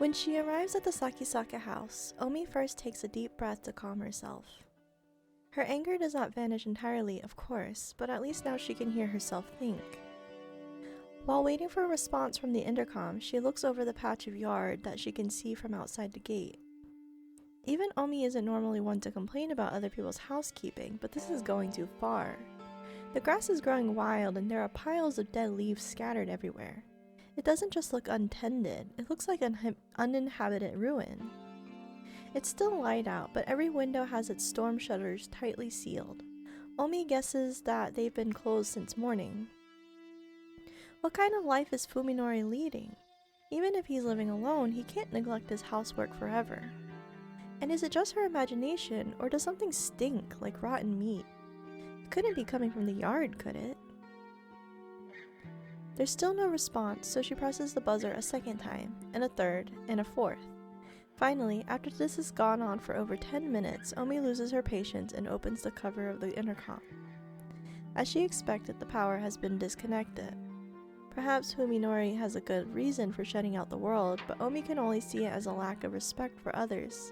When she arrives at the Sakisaka house, Omi first takes a deep breath to calm herself. Her anger does not vanish entirely, of course, but at least now she can hear herself think. While waiting for a response from the intercom, she looks over the patch of yard that she can see from outside the gate. Even Omi isn't normally one to complain about other people's housekeeping, but this is going too far. The grass is growing wild and there are piles of dead leaves scattered everywhere. It doesn't just look untended, it looks like an uninhabited ruin. It's still light out, but every window has its storm shutters tightly sealed. Omi guesses that they've been closed since morning. What kind of life is Fuminori leading? Even if he's living alone, he can't neglect his housework forever. And is it just her imagination, or does something stink like rotten meat? It couldn't be coming from the yard, could it? There's still no response, so she presses the buzzer a second time, and a third, and a fourth. Finally, after this has gone on for over 10 minutes, Omi loses her patience and opens the cover of the intercom. As she expected, the power has been disconnected. Perhaps Fuminori has a good reason for shutting out the world, but Omi can only see it as a lack of respect for others.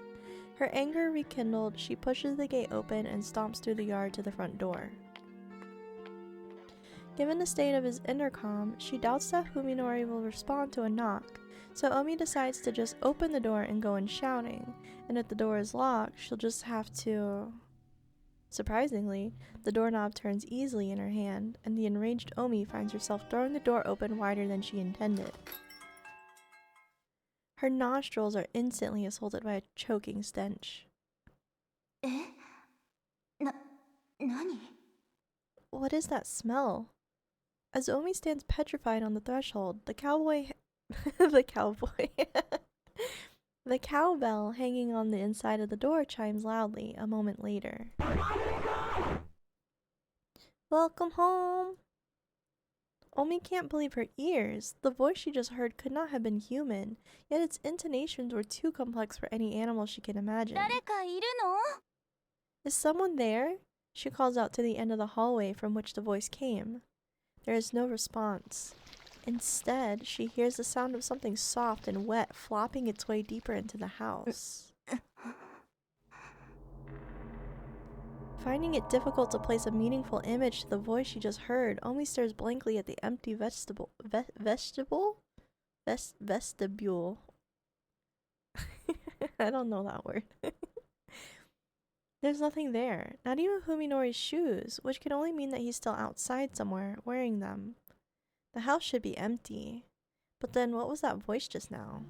Her anger rekindled, she pushes the gate open and stomps through the yard to the front door. Given the state of his intercom, she doubts that Fuminori will respond to a knock, so Omi decides to just open the door and go in shouting, and if the door is locked, she'll just have to... Surprisingly, the doorknob turns easily in her hand, and the enraged Omi finds herself throwing the door open wider than she intended. Her nostrils are instantly assaulted by a choking stench. Nani? What is that smell? As Omi stands petrified on the threshold, the cowbell hanging on the inside of the door chimes loudly a moment later. Welcome home! Omi can't believe her ears. The voice she just heard could not have been human, yet its intonations were too complex for any animal she can imagine. Is someone there? She calls out to the end of the hallway from which the voice came. There is no response. Instead, she hears the sound of something soft and wet flopping its way deeper into the house. Finding it difficult to place a meaningful image to the voice she just heard, Omi stares blankly at the empty vestibule. I don't know that word. There's nothing there, not even Fuminori's shoes, which can only mean that he's still outside somewhere, wearing them. The house should be empty. But then what was that voice just now?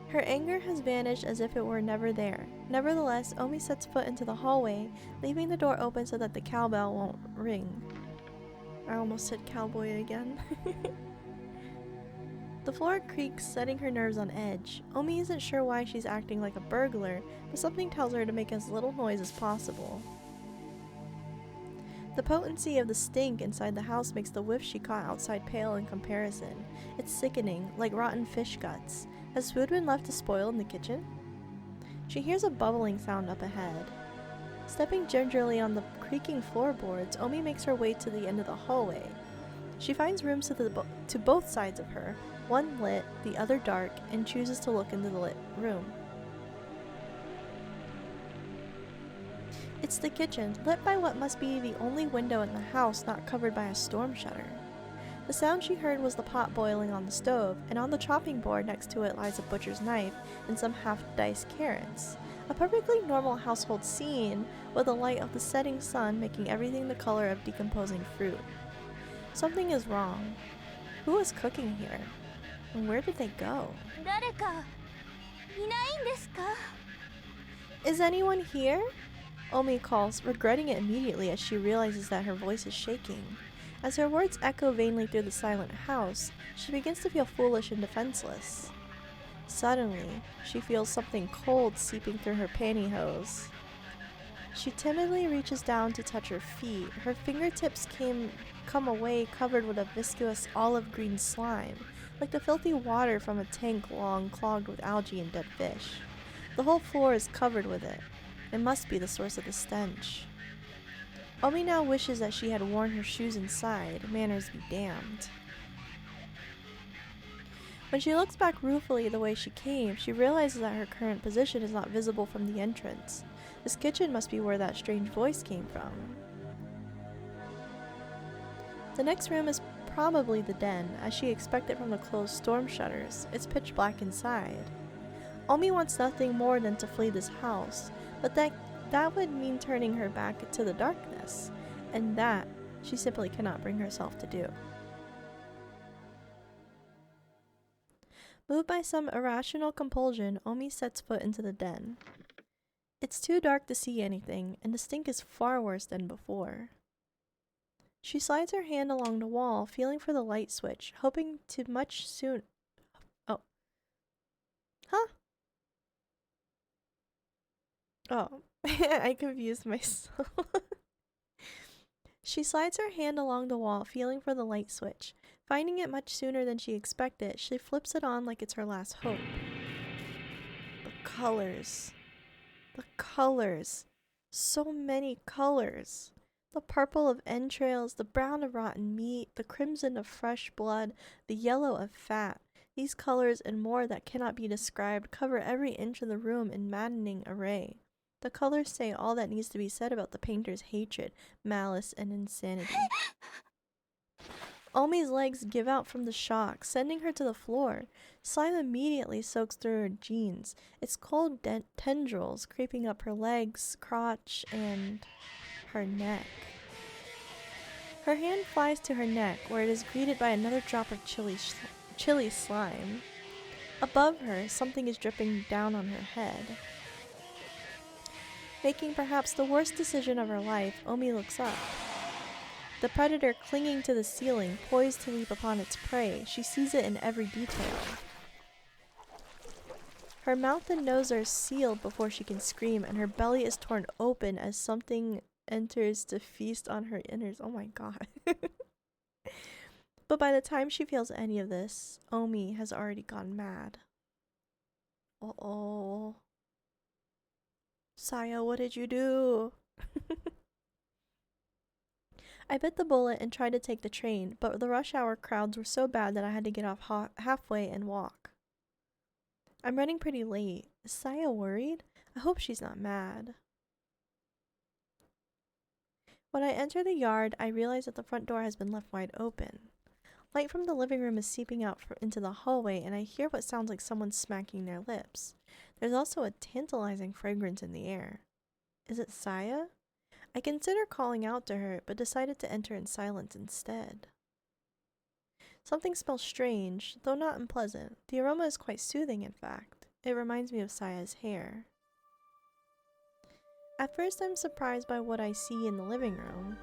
Her anger has vanished as if it were never there. Nevertheless, Omi sets foot into the hallway, leaving the door open so that the cowbell won't ring. I almost said cowboy again. The floor creaks, setting her nerves on edge. Omi isn't sure why she's acting like a burglar, but something tells her to make as little noise as possible. The potency of the stink inside the house makes the whiff she caught outside pale in comparison. It's sickening, like rotten fish guts. Has food been left to spoil in the kitchen? She hears a bubbling sound up ahead. Stepping gingerly on the creaking floorboards, Omi makes her way to the end of the hallway. She finds rooms to both sides of her, one lit, the other dark, and chooses to look into the lit room. It's the kitchen, lit by what must be the only window in the house not covered by a storm shutter. The sound she heard was the pot boiling on the stove, and on the chopping board next to it lies a butcher's knife and some half-diced carrots. A perfectly normal household scene, with the light of the setting sun making everything the color of decomposing fruit. Something is wrong. Who is cooking here? And where did they go? Is anyone here? Omi calls, regretting it immediately as she realizes that her voice is shaking. As her words echo vainly through the silent house, she begins to feel foolish and defenseless. Suddenly, she feels something cold seeping through her pantyhose. She timidly reaches down to touch her feet. Her fingertips come away covered with a viscous olive green slime, like the filthy water from a tank long clogged with algae and dead fish. The whole floor is covered with it. It must be the source of the stench. Omi now wishes that she had worn her shoes inside. Manners be damned. When she looks back ruefully the way she came, she realizes that her current position is not visible from the entrance. This kitchen must be where that strange voice came from. The next room is probably the den, as she expected from the closed storm shutters. It's pitch black inside. Omi wants nothing more than to flee this house, but that would mean turning her back to the darkness, and that she simply cannot bring herself to do. Moved by some irrational compulsion, Omi sets foot into the den. It's too dark to see anything, and the stink is far worse than before. She slides her hand along the wall, feeling for the light switch, hoping to much soon. Oh. Huh? Oh. I confused myself. She slides her hand along the wall, feeling for the light switch. Finding it much sooner than she expected, she flips it on like it's her last hope. The colors. The colors. So many colors. The purple of entrails, the brown of rotten meat, the crimson of fresh blood, the yellow of fat. These colors and more that cannot be described cover every inch of the room in maddening array. The colors say all that needs to be said about the painter's hatred, malice, and insanity. Omi's legs give out from the shock, sending her to the floor. Slime immediately soaks through her jeans, its cold tendrils creeping up her legs, crotch, and her neck. Her hand flies to her neck, where it is greeted by another drop of chilly slime. Above her, something is dripping down on her head. Making perhaps the worst decision of her life, Omi looks up. The predator clinging to the ceiling, poised to leap upon its prey. She sees it in every detail. Her mouth and nose are sealed before she can scream, and her belly is torn open as something enters to feast on her innards. Oh my god. But by the time she feels any of this, Omi has already gone mad. Uh-oh. Saya, what did you do? I bit the bullet and tried to take the train, but the rush hour crowds were so bad that I had to get off halfway and walk. I'm running pretty late. Is Saya worried? I hope she's not mad. When I enter the yard, I realize that the front door has been left wide open. Light from the living room is seeping out into the hallway, and I hear what sounds like someone smacking their lips. There's also a tantalizing fragrance in the air. Is it Saya? I consider calling out to her, but decided to enter in silence instead. Something smells strange, though not unpleasant. The aroma is quite soothing, in fact. It reminds me of Saya's hair. At first, I'm surprised by what I see in the living room.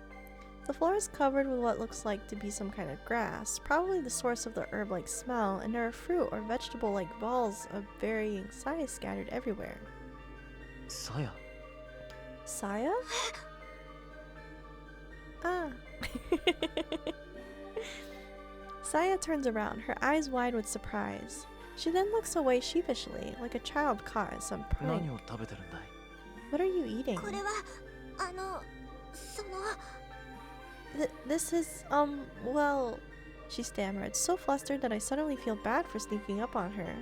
The floor is covered with what looks like to be some kind of grass, probably the source of the herb-like smell, and there are fruit or vegetable-like balls of varying size scattered everywhere. Saya? Saya? Ah. Saya turns around, her eyes wide with surprise. She then looks away sheepishly, like a child caught at some prank. What are you eating? This is, well... She stammered, so flustered that I suddenly feel bad for sneaking up on her.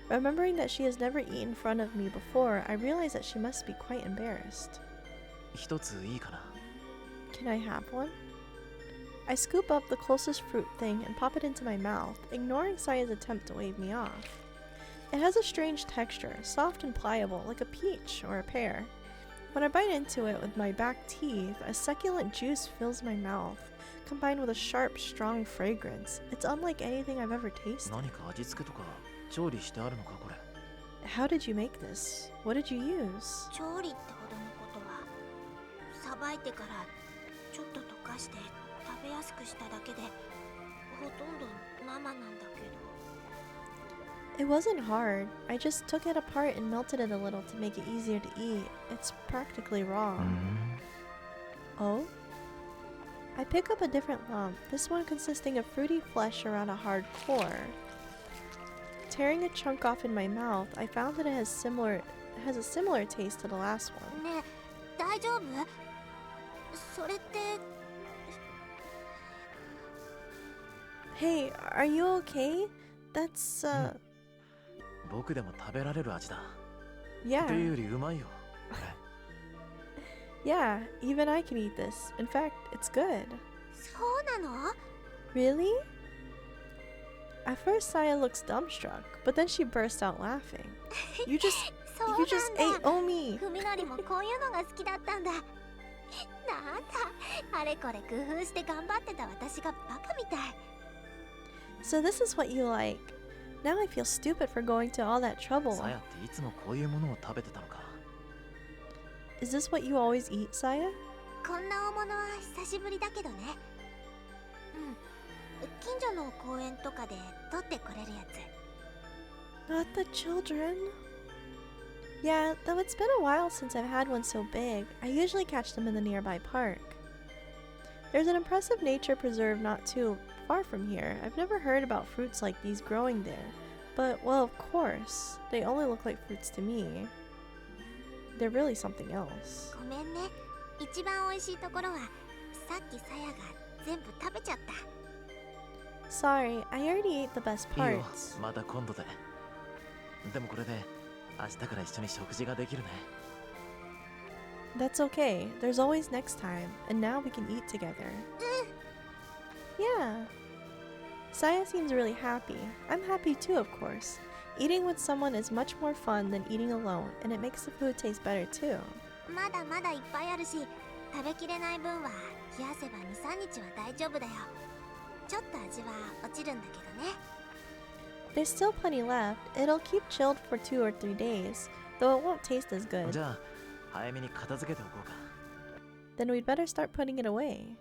Remembering that she has never eaten in front of me before, I realize that she must be quite embarrassed. Can I have one? I scoop up the closest fruit thing and pop it into my mouth, ignoring Saya's attempt to wave me off. It has a strange texture, soft and pliable, like a peach or a pear. When I bite into it with my back teeth, a succulent juice fills my mouth, combined with a sharp, strong fragrance. It's unlike anything I've ever tasted. How did you make this? What did you use? It wasn't hard. I just took it apart and melted it a little to make it easier to eat. It's practically raw. Oh? I pick up a different lump, this one consisting of fruity flesh around a hard core. Tearing a chunk off in my mouth, I found that it has a similar taste to the last one. Hey, are you okay? That's, 僕でも食べられる味だ。 yeah. っていうよりうまいよ。 Yeah, even I can eat this. In fact, it's good. そうなの？ Really? At first, Saya looks dumbstruck, but then she bursts out laughing. You just そうなん you just だ。 ate Omi! ふみのりもこういうのが好きだったんだ。なんだ、あれこれ工夫して頑張ってた私がバカみたい。 So this is what you like. Now I feel stupid for going to all that trouble. さやっていつもこういうものを食べてたのか。 Is this what you always eat, Saya? こんな大物は久しぶりだけどね。近所の公園とかで取ってこれるやつ。 Not the children. Yeah, though it's been a while since I've had one so big, I usually catch them in the nearby park. There's an impressive nature preserve not too far from here. I've never heard about fruits like these growing there, but, well, of course, they only look like fruits to me. They're really something else. ごめんね。一番美味しいところはさっきさやが全部食べちゃった。 Sorry, I already ate the best いいよ、 parts. また今度で。でもこれで明日から一緒に食事ができるね。 That's okay. There's always next time, and now we can eat together. Yeah. Saya seems really happy. I'm happy too, of course. Eating with someone is much more fun than eating alone, and it makes the food taste better too. まだまだいっぱいあるし、食べきれない分は冷やせば 2,3 日は大丈夫だよ。ちょっと味は落ちるんだけどね。 There's still plenty left. It'll keep chilled for 2 or 3 days, though it won't taste as good. じゃあ早めに片付けておこうか。 Then we'd better start putting it away.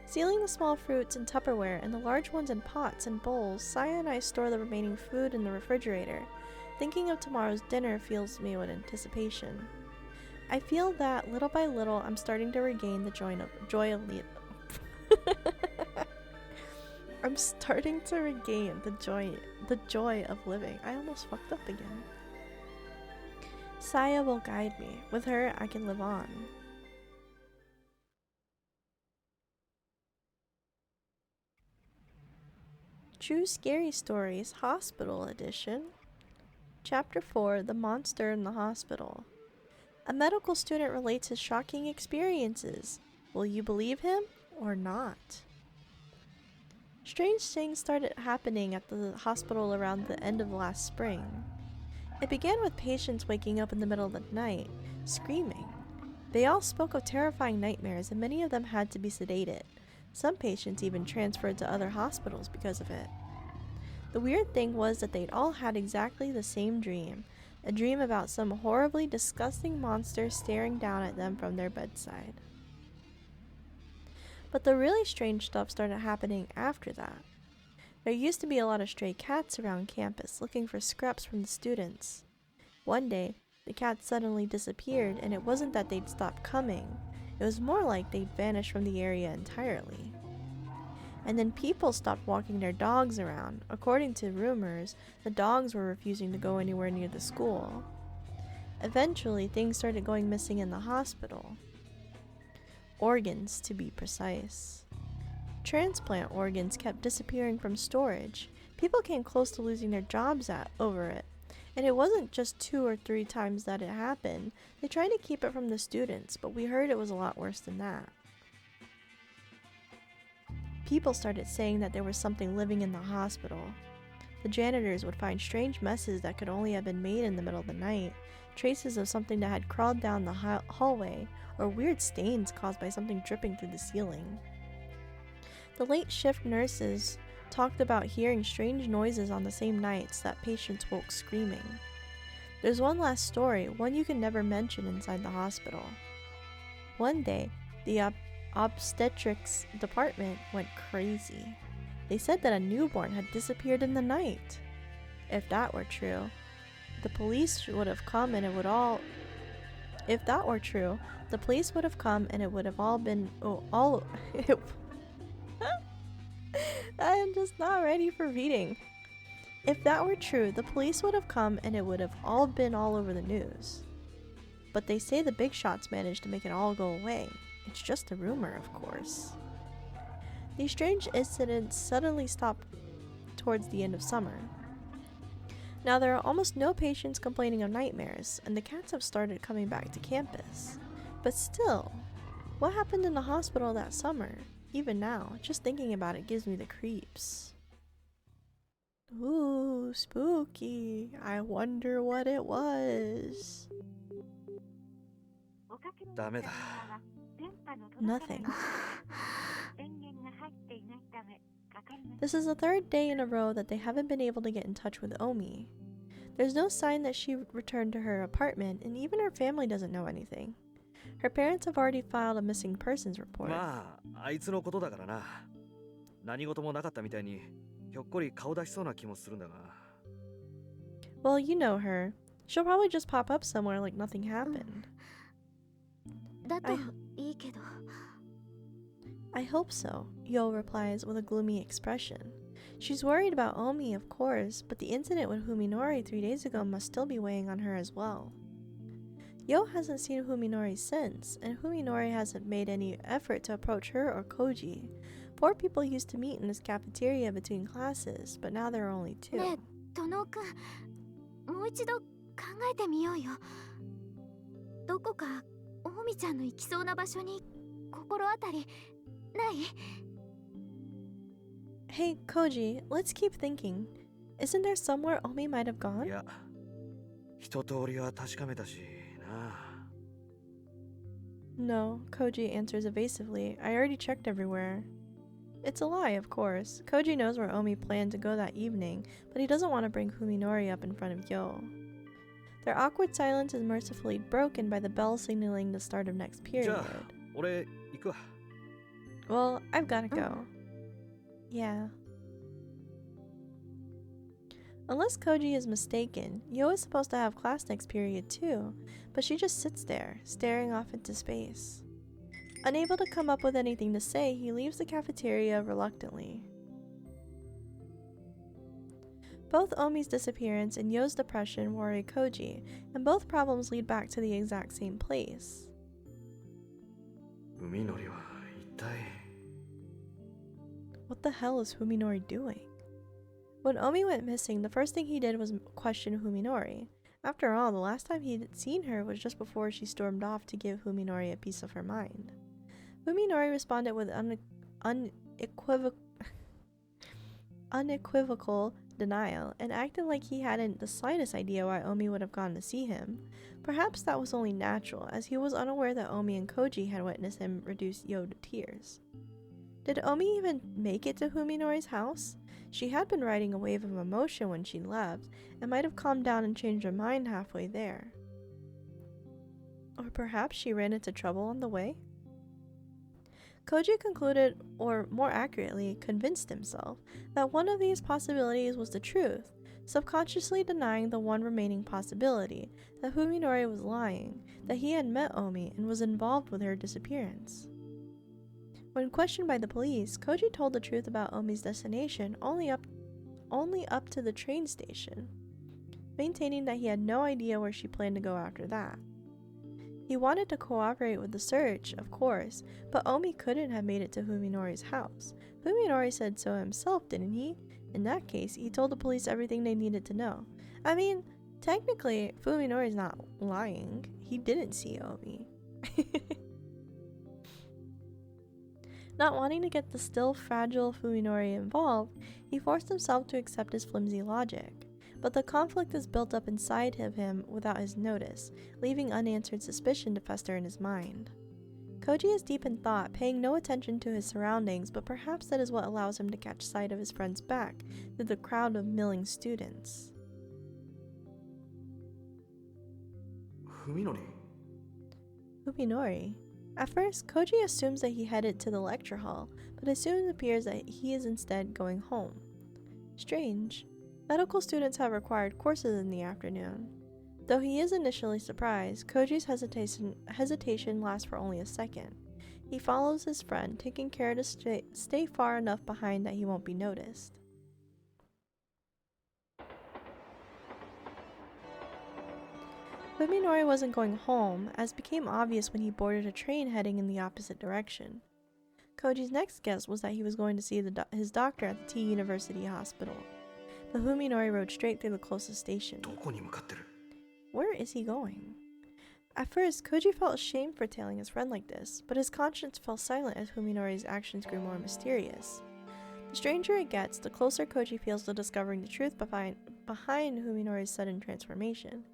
Sealing the small fruits in Tupperware and the large ones in pots and bowls, Saya and I store the remaining food in the refrigerator. Thinking of tomorrow's dinner fills me with anticipation. I feel that little by little I'm starting to regain the I'm starting to regain the joy of living. I almost fucked up again. Saya will guide me. With her, I can live on. True Scary Stories Hospital Edition. Chapter 4 The Monster in the Hospital. A medical student relates his shocking experiences. Will you believe him or not? Strange things started happening at the hospital around the end of last spring. It began with patients waking up in the middle of the night, screaming. They all spoke of terrifying nightmares, and many of them had to be sedated. Some patients even transferred to other hospitals because of it. The weird thing was that they'd all had exactly the same dream, a dream about some horribly disgusting monster staring down at them from their bedside. But the really strange stuff started happening after that. There used to be a lot of stray cats around campus looking for scraps from the students. One day, the cats suddenly disappeared, and it wasn't that they'd stopped coming. It was more like they'd vanished from the area entirely. And then people stopped walking their dogs around. According to rumors, the dogs were refusing to go anywhere near the school. Eventually, things started going missing in the hospital. Organs, to be precise. Transplant organs kept disappearing from storage. People came close to losing their jobs over it. And it wasn't just 2 or 3 times that it happened. They tried to keep it from the students, but we heard it was a lot worse than that. People started saying that there was something living in the hospital. The janitors would find strange messes that could only have been made in the middle of the night, traces of something that had crawled down the hallway, or weird stains caused by something dripping through the ceiling. The late shift nurses talked about hearing strange noises on the same nights that patients woke screaming. There's one last story, one you can never mention inside the hospital. One day, the obstetrics department went crazy. They said that a newborn had disappeared in the night. If that were true, the police would have come and it would all... If that were true, the police would have come and it would have all been... I'm just not ready for reading. If that were true, the police would have come and it would have all been all over the news. But they say the big shots managed to make it all go away. It's just a rumor, of course. These strange incidents suddenly stopped towards the end of summer. Now there are almost no patients complaining of nightmares, and the cats have started coming back to campus. But still, what happened in the hospital that summer? Even now, just thinking about it gives me the creeps. Ooh, spooky. I wonder what it was. Nothing. This is the third day in a row that they haven't been able to get in touch with Omi. There's no sign that she returned to her apartment, and even her family doesn't know anything. Her parents have already filed a missing persons report. Well, you know her. She'll probably just pop up somewhere like nothing happened. I hope so, Yo replies with a gloomy expression. She's worried about Omi, of course, but the incident with Fuminori 3 days ago must still be weighing on her as well. Yo hasn't seen Fuminori since, and Fuminori hasn't made any effort to approach her or Koji. 4 people used to meet in this cafeteria between classes, but now there are only 2. ねえ、殿くん、もう一度考えてみようよ。どこかオミちゃんの行きそうな場所に心当たりない？ Hey, Koji, let's keep thinking. Isn't there somewhere Omi might have gone? いや、一通りは確かめたしな。No, Koji answers evasively. I already checked everywhere. It's a lie, of course. Koji knows where Omi planned to go that evening, but he doesn't want to bring Fuminori up in front of Yo. Their awkward silence is mercifully broken by the bell signaling the start of next period. じゃあ、俺行くわ。Well, I've gotta go. Yeah. Unless Koji is mistaken, Yo is supposed to have class next period too, but she just sits there, staring off into space. Unable to come up with anything to say, he leaves the cafeteria reluctantly. Both Omi's disappearance and Yo's depression worry Koji, and both problems lead back to the exact same place. 海のりは一体。 What the hell is Fuminori doing? When Omi went missing, the first thing he did was question Fuminori. After all, the last time he'd seen her was just before she stormed off to give Fuminori a piece of her mind. Fuminori responded with unequivocal denial and acted like he hadn't the slightest idea why Omi would have gone to see him. Perhaps that was only natural, as he was unaware that Omi and Koji had witnessed him reduce Yo to tears. Did Omi even make it to Fuminori's house? She had been riding a wave of emotion when she left, and might have calmed down and changed her mind halfway there. Or perhaps she ran into trouble on the way? Koji concluded, or more accurately, convinced himself, that one of these possibilities was the truth, subconsciously denying the one remaining possibility, that Fuminori was lying, that he had met Omi and was involved with her disappearance. When questioned by the police, Koji told the truth about Omi's destination only up to the train station, maintaining that he had no idea where she planned to go after that. He wanted to cooperate with the search, of course, but Omi couldn't have made it to Fuminori's house. Fuminori said so himself, didn't he? In that case, he told the police everything they needed to know. I mean, technically, Fuminori's not lying. He didn't see Omi. Not wanting to get the still fragile Fuminori involved, he forced himself to accept his flimsy logic. But the conflict is built up inside of him without his notice, leaving unanswered suspicion to fester in his mind. Koji is deep in thought, paying no attention to his surroundings, but perhaps that is what allows him to catch sight of his friend's back through the crowd of milling students. Fuminori. At first, Koji assumes that he headed to the lecture hall, but it soon appears that he is instead going home. Strange. Medical students have required courses in the afternoon. Though he is initially surprised, Koji's hesitation lasts for only a second. He follows his friend, taking care to stay far enough behind that he won't be noticed. Fuminori wasn't going home, as became obvious when he boarded a train heading in the opposite direction. Koji's next guess was that he was going to see his doctor at the T University Hospital. The Fuminori rode straight through the closest station. どこに向かってる? Where is he going? At first, Koji felt ashamed for tailing his friend like this, but his conscience fell silent as Fuminori's actions grew more mysterious. The stranger it gets, the closer Koji feels to discovering the truth behind Fuminori's sudden transformation.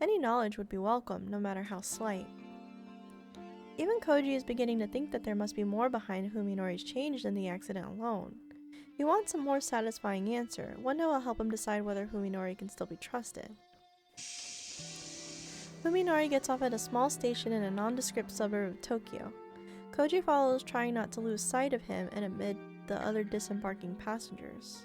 Any knowledge would be welcome, no matter how slight. Even Koji is beginning to think that there must be more behind Fuminori's change than the accident alone. He wants a more satisfying answer, one that will help him decide whether Fuminori can still be trusted. Fuminori gets off at a small station in a nondescript suburb of Tokyo. Koji follows, trying not to lose sight of him and amid the other disembarking passengers.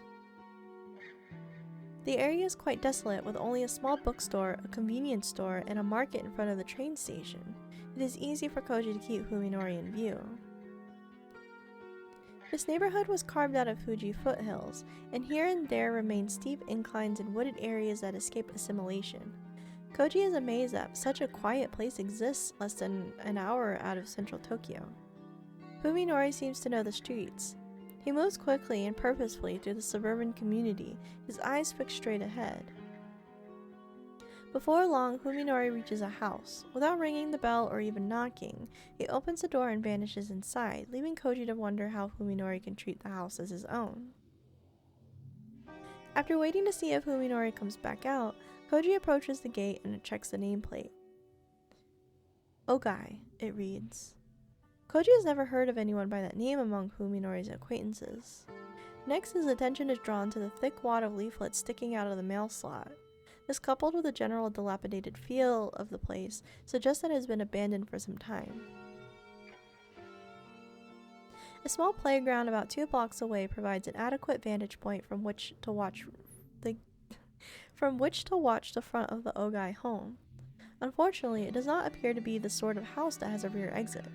The area is quite desolate, with only a small bookstore, a convenience store, and a market in front of the train station. It is easy for Koji to keep Fuminori in view. This neighborhood was carved out of Fuji foothills, and here and there remain steep inclines and wooded areas that escape assimilation. Koji is amazed that such a quiet place exists less than an hour out of central Tokyo. Fuminori seems to know the streets. He moves quickly and purposefully through the suburban community, his eyes fixed straight ahead. Before long, Fuminori reaches a house. Without ringing the bell or even knocking, he opens the door and vanishes inside, leaving Koji to wonder how Fuminori can treat the house as his own. After waiting to see if Fuminori comes back out, Koji approaches the gate and checks the nameplate. Ogai, it reads. Koji has never heard of anyone by that name among Fuminori's acquaintances. Next, his attention is drawn to the thick wad of leaflets sticking out of the mail slot. This, coupled with the general dilapidated feel of the place, suggests that it has been abandoned for some time. A small playground about 2 blocks away provides an adequate vantage point from which to watch the front of the Ogai home. Unfortunately, it does not appear to be the sort of house that has a rear exit.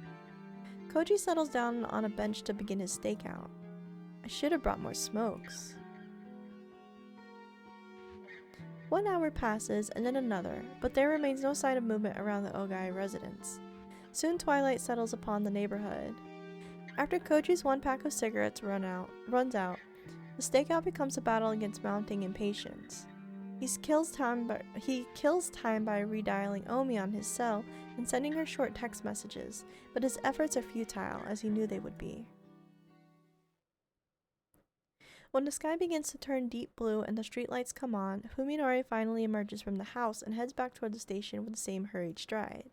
Koji settles down on a bench to begin his stakeout. I should have brought more smokes. 1 hour passes and then another, but there remains no sign of movement around the Ogai residence. Soon twilight settles upon the neighborhood. After Koji's 1 pack of cigarettes runs out, the stakeout becomes a battle against mounting impatience. He kills time by redialing Omi on his cell and sending her short text messages, but his efforts are futile, as he knew they would be. When the sky begins to turn deep blue and the streetlights come on, Fuminori finally emerges from the house and heads back toward the station with the same hurried stride.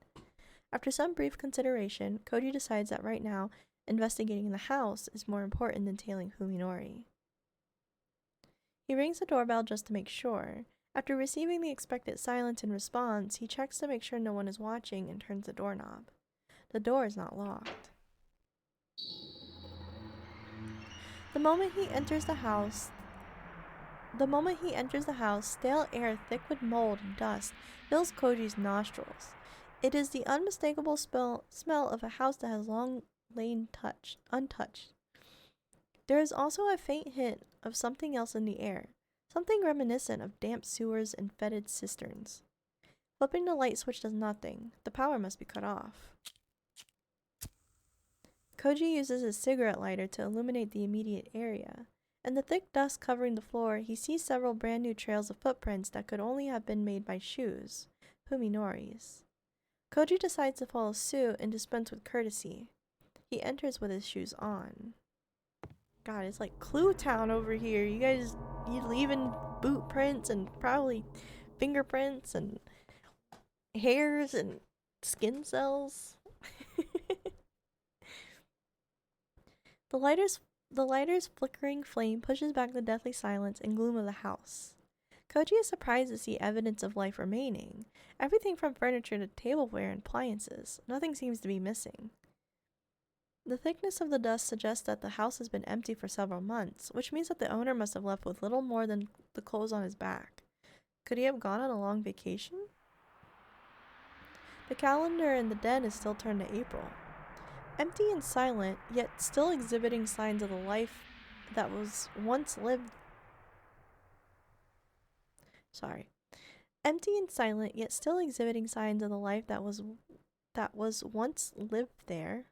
After some brief consideration, Koji decides that right now, investigating the house is more important than tailing Fuminori. He rings the doorbell just to make sure. After receiving the expected silence in response, he checks to make sure no one is watching and turns the doorknob. The door is not locked. The moment he enters the house, stale air thick with mold and dust fills Koji's nostrils. It is the unmistakable smell of a house that has long lain untouched. There is also a faint hint of something else in the air, something reminiscent of damp sewers and fetid cisterns. Flipping the light switch does nothing. The power must be cut off. Koji uses his cigarette lighter to illuminate the immediate area. In the thick dust covering the floor, he sees several brand new trails of footprints that could only have been made by shoes, Fuminori's. Koji decides to follow suit and dispense with courtesy. He enters with his shoes on. God, it's like Clue Town over here. You leaving boot prints and probably fingerprints and hairs and skin cells. The lighter's flickering flame pushes back the deathly silence and gloom of the house. Koji is surprised to see evidence of life remaining. Everything from furniture to tableware and appliances. Nothing seems to be missing. The thickness of the dust suggests that the house has been empty for several months, which means that the owner must have left with little more than the clothes on his back. Could he have gone on a long vacation? The calendar in the den is still turned to April. Empty and silent, yet still exhibiting signs of the life that was once lived. Empty and silent, yet still exhibiting signs of the life that was once lived there.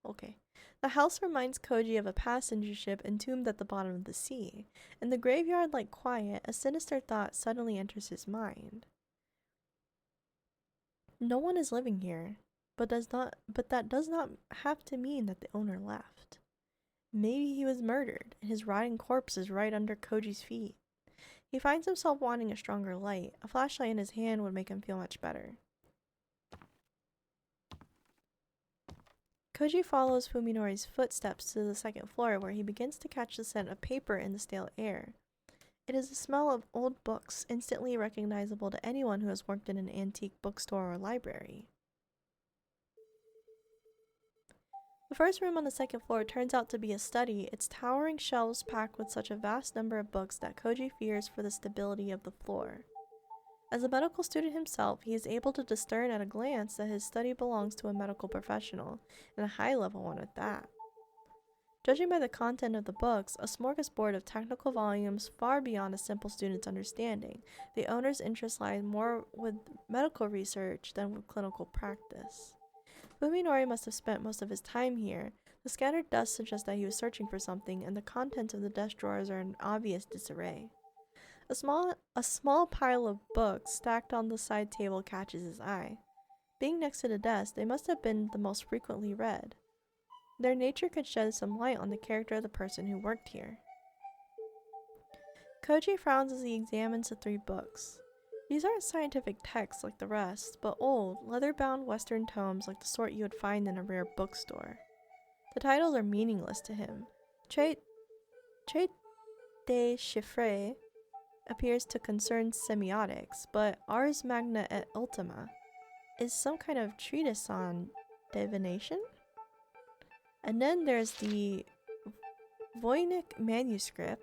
Okay. The house reminds Koji of a passenger ship entombed at the bottom of the sea. In the graveyard-like quiet, a sinister thought suddenly enters his mind. No one is living here, but that does not have to mean that the owner left. Maybe he was murdered, and his rotting corpse is right under Koji's feet. He finds himself wanting a stronger light. A flashlight in his hand would make him feel much better. Koji follows Fuminori's footsteps to the second floor, where he begins to catch the scent of paper in the stale air. It is the smell of old books, instantly recognizable to anyone who has worked in an antique bookstore or library. The first room on the second floor turns out to be a study, its towering shelves packed with such a vast number of books that Koji fears for the stability of the floor. As a medical student himself, he is able to discern at a glance that his study belongs to a medical professional, and a high-level one at that. Judging by the content of the books, a smorgasbord of technical volumes far beyond a simple student's understanding, the owner's interest lies more with medical research than with clinical practice. Fuminori must have spent most of his time here. The scattered dust suggests that he was searching for something, and the contents of the desk drawers are in obvious disarray. A small pile of books stacked on the side table catches his eye. Being next to the desk, they must have been the most frequently read. Their nature could shed some light on the character of the person who worked here. Koji frowns as he examines the 3 books. These aren't scientific texts like the rest, but old, leather-bound Western tomes like the sort you would find in a rare bookstore. The titles are meaningless to him. Traité des chiffres appears to concern semiotics, but Ars Magna et Ultima is some kind of treatise on divination? And then there's the Voynich manuscript,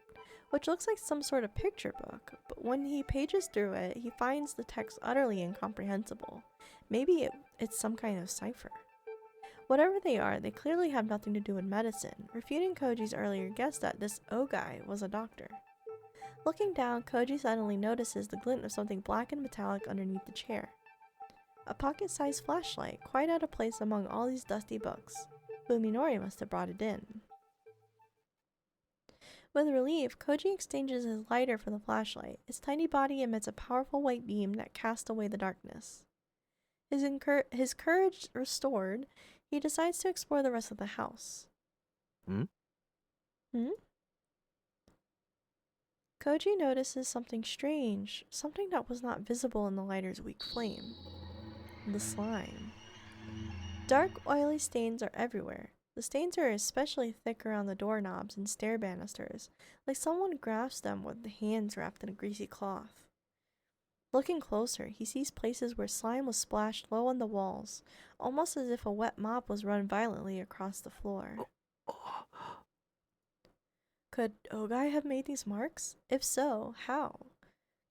which looks like some sort of picture book, but when he pages through it, he finds the text utterly incomprehensible. Maybe it's some kind of cipher. Whatever they are, they clearly have nothing to do with medicine, refuting Koji's earlier guess that this O-guy was a doctor. Looking down, Koji suddenly notices the glint of something black and metallic underneath the chair. A pocket-sized flashlight, quite out of place among all these dusty books. Fuminori must have brought it in. With relief, Koji exchanges his lighter for the flashlight. Its tiny body emits a powerful white beam that casts away the darkness. His courage restored, he decides to explore the rest of the house. Koji notices something strange, something that was not visible in the lighter's weak flame. The slime. Dark, oily stains are everywhere. The stains are especially thick around the doorknobs and stair banisters, like someone grasped them with hands wrapped in a greasy cloth. Looking closer, he sees places where slime was splashed low on the walls, almost as if a wet mop was run violently across the floor. Could Ogai have made these marks? If so, how?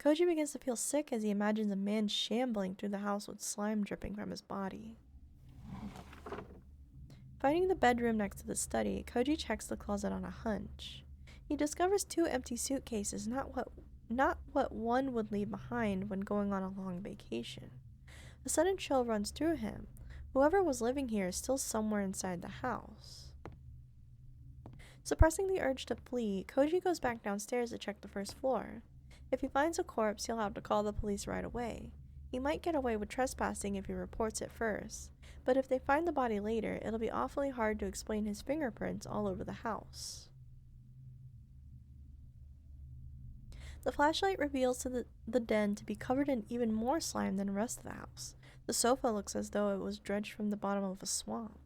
Koji begins to feel sick as he imagines a man shambling through the house with slime dripping from his body. Finding the bedroom next to the study, Koji checks the closet on a hunch. He discovers 2 empty suitcases, not what one would leave behind when going on a long vacation. A sudden chill runs through him. Whoever was living here is still somewhere inside the house. Suppressing the urge to flee, Koji goes back downstairs to check the first floor. If he finds a corpse, he'll have to call the police right away. He might get away with trespassing if he reports it first, but if they find the body later, it'll be awfully hard to explain his fingerprints all over the house. The flashlight reveals to the den to be covered in even more slime than the rest of the house. The sofa looks as though it was dredged from the bottom of a swamp.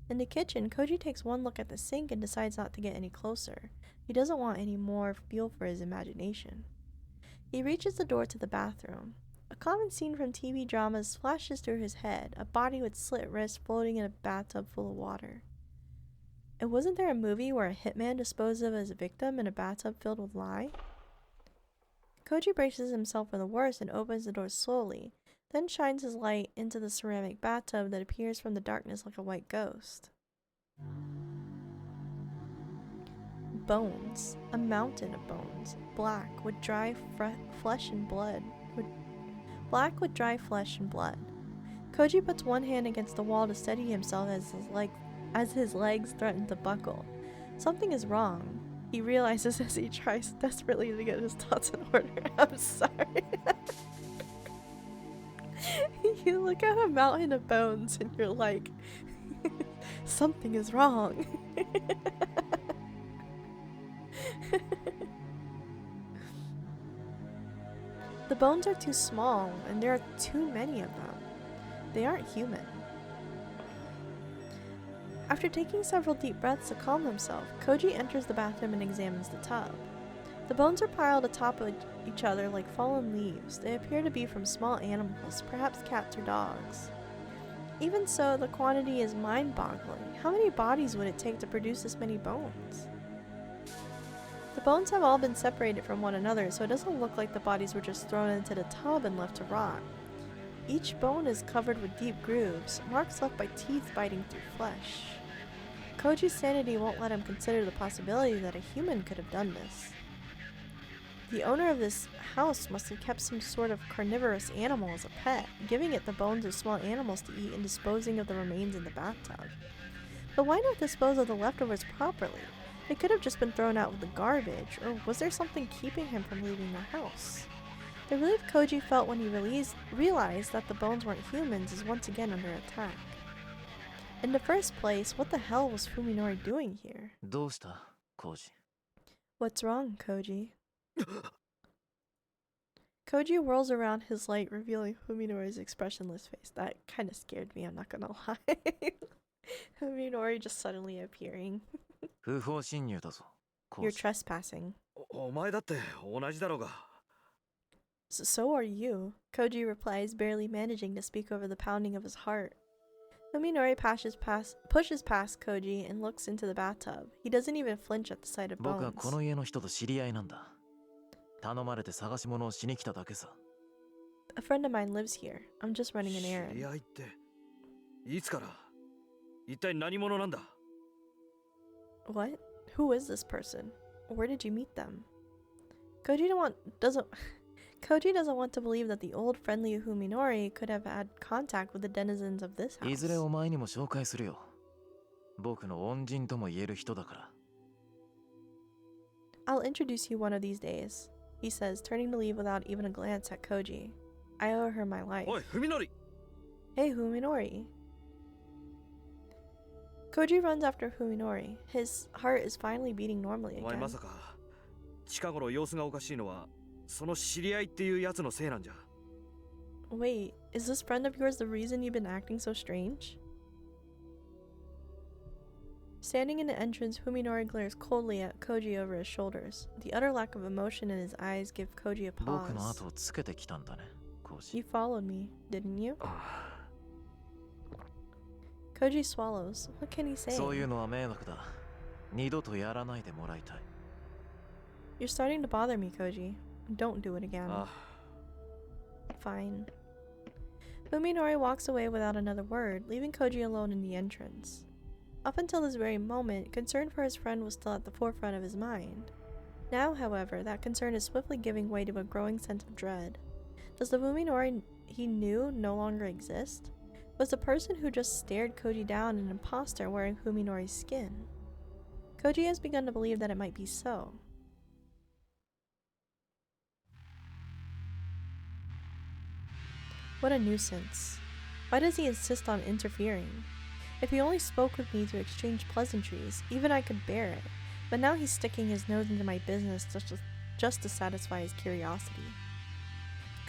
In the kitchen, Koji takes one look at the sink and decides not to get any closer. He doesn't want any more fuel for his imagination. He reaches the door to the bathroom. A common scene from TV dramas flashes through his head, a body with slit wrists floating in a bathtub full of water. And wasn't there a movie where a hitman disposed of his victim in a bathtub filled with lye? Koji braces himself for the worst and opens the door slowly, then shines his light into the ceramic bathtub that appears from the darkness like a white ghost. Bones. A mountain of bones. Black with dry flesh and blood. Koji puts one hand against the wall to steady himself as his legs threaten to buckle. Something is wrong. He realizes as he tries desperately to get his thoughts in order. I'm sorry. You look at a mountain of bones and you're like, something is wrong. The bones are too small, and there are too many of them. They aren't human. After taking several deep breaths to calm himself, Koji enters the bathroom and examines the tub. The bones are piled atop of each other like fallen leaves. They appear to be from small animals, perhaps cats or dogs. Even so, the quantity is mind-boggling. How many bodies would it take to produce this many bones? The bones have all been separated from one another, so it doesn't look like the bodies were just thrown into the tub and left to rot. Each bone is covered with deep grooves, marks left by teeth biting through flesh. Koji's sanity won't let him consider the possibility that a human could have done this. The owner of this house must have kept some sort of carnivorous animal as a pet, giving it the bones of small animals to eat and disposing of the remains in the bathtub. But why not dispose of the leftovers properly? They could have just been thrown out with the garbage, or was there something keeping him from leaving the house? The relief Koji felt when he realized that the bones weren't humans is once again under attack. In the first place, what the hell was Fuminori doing here? どうした、コウジ。 What's wrong, Koji? Koji whirls around his light, revealing Fuminori's expressionless face. That kind of scared me, I'm not gonna lie. Fuminori just suddenly appearing. 不法侵入だぞ、コウ You're ジ。 trespassing. お前だって同じだろうが。So are you, Koji replies, barely managing to speak over the pounding of his heart. Fuminori pushes past Koji and looks into the bathtub. He doesn't even flinch at the sight of 僕は bones. この家の人と知り合いなんだ。頼まれて探し物をしに来ただけさ。 A friend of mine lives here. I'm just running an 知り errand. 合いっていつから一体何者なんだ。 What? Who is this person? Where did you meet them? Koji doesn't want to believe that the old friendly Fuminori could have had contact with the denizens of this いずれ house. お前にも紹介するよ。僕の恩人とも言える人だから。 I'll introduce you one of these days, he says, turning to leave without even a glance at Koji. I owe her my life. おい、文則。 Hey, Fuminori. Koji runs after Fuminori. His heart is finally beating normally お前 again. まさか近頃様子がおかしいのはその知り合いっていうやつのせいなんじゃ。 Wait, is this friend of yours the reason you've been acting so strange? Standing in the entrance, Fuminori glares coldly at Koji over his shoulders. The utter lack of emotion in his eyes give Koji a 僕の pause. 後をつけてきたんだね、コウジ。 You followed me, didn't you? Koji swallows. What can he say? そういうのは迷惑だ。二度とやらないでもらいたい。 You're starting to bother me, Koji. Don't do it again. あ Fine. Fuminori walks away without another word, leaving Koji alone in the entrance. Up until this very moment, concern for his friend was still at the forefront of his mind. Now, however, that concern is swiftly giving way to a growing sense of dread. Does the Fuminori he knew no longer exist? Was the person who just stared Koji down an imposter wearing Fuminori's skin? Koji has begun to believe that it might be so. What a nuisance. Why does he insist on interfering? If he only spoke with me to exchange pleasantries, even I could bear it, but now he's sticking his nose into my business just to satisfy his curiosity.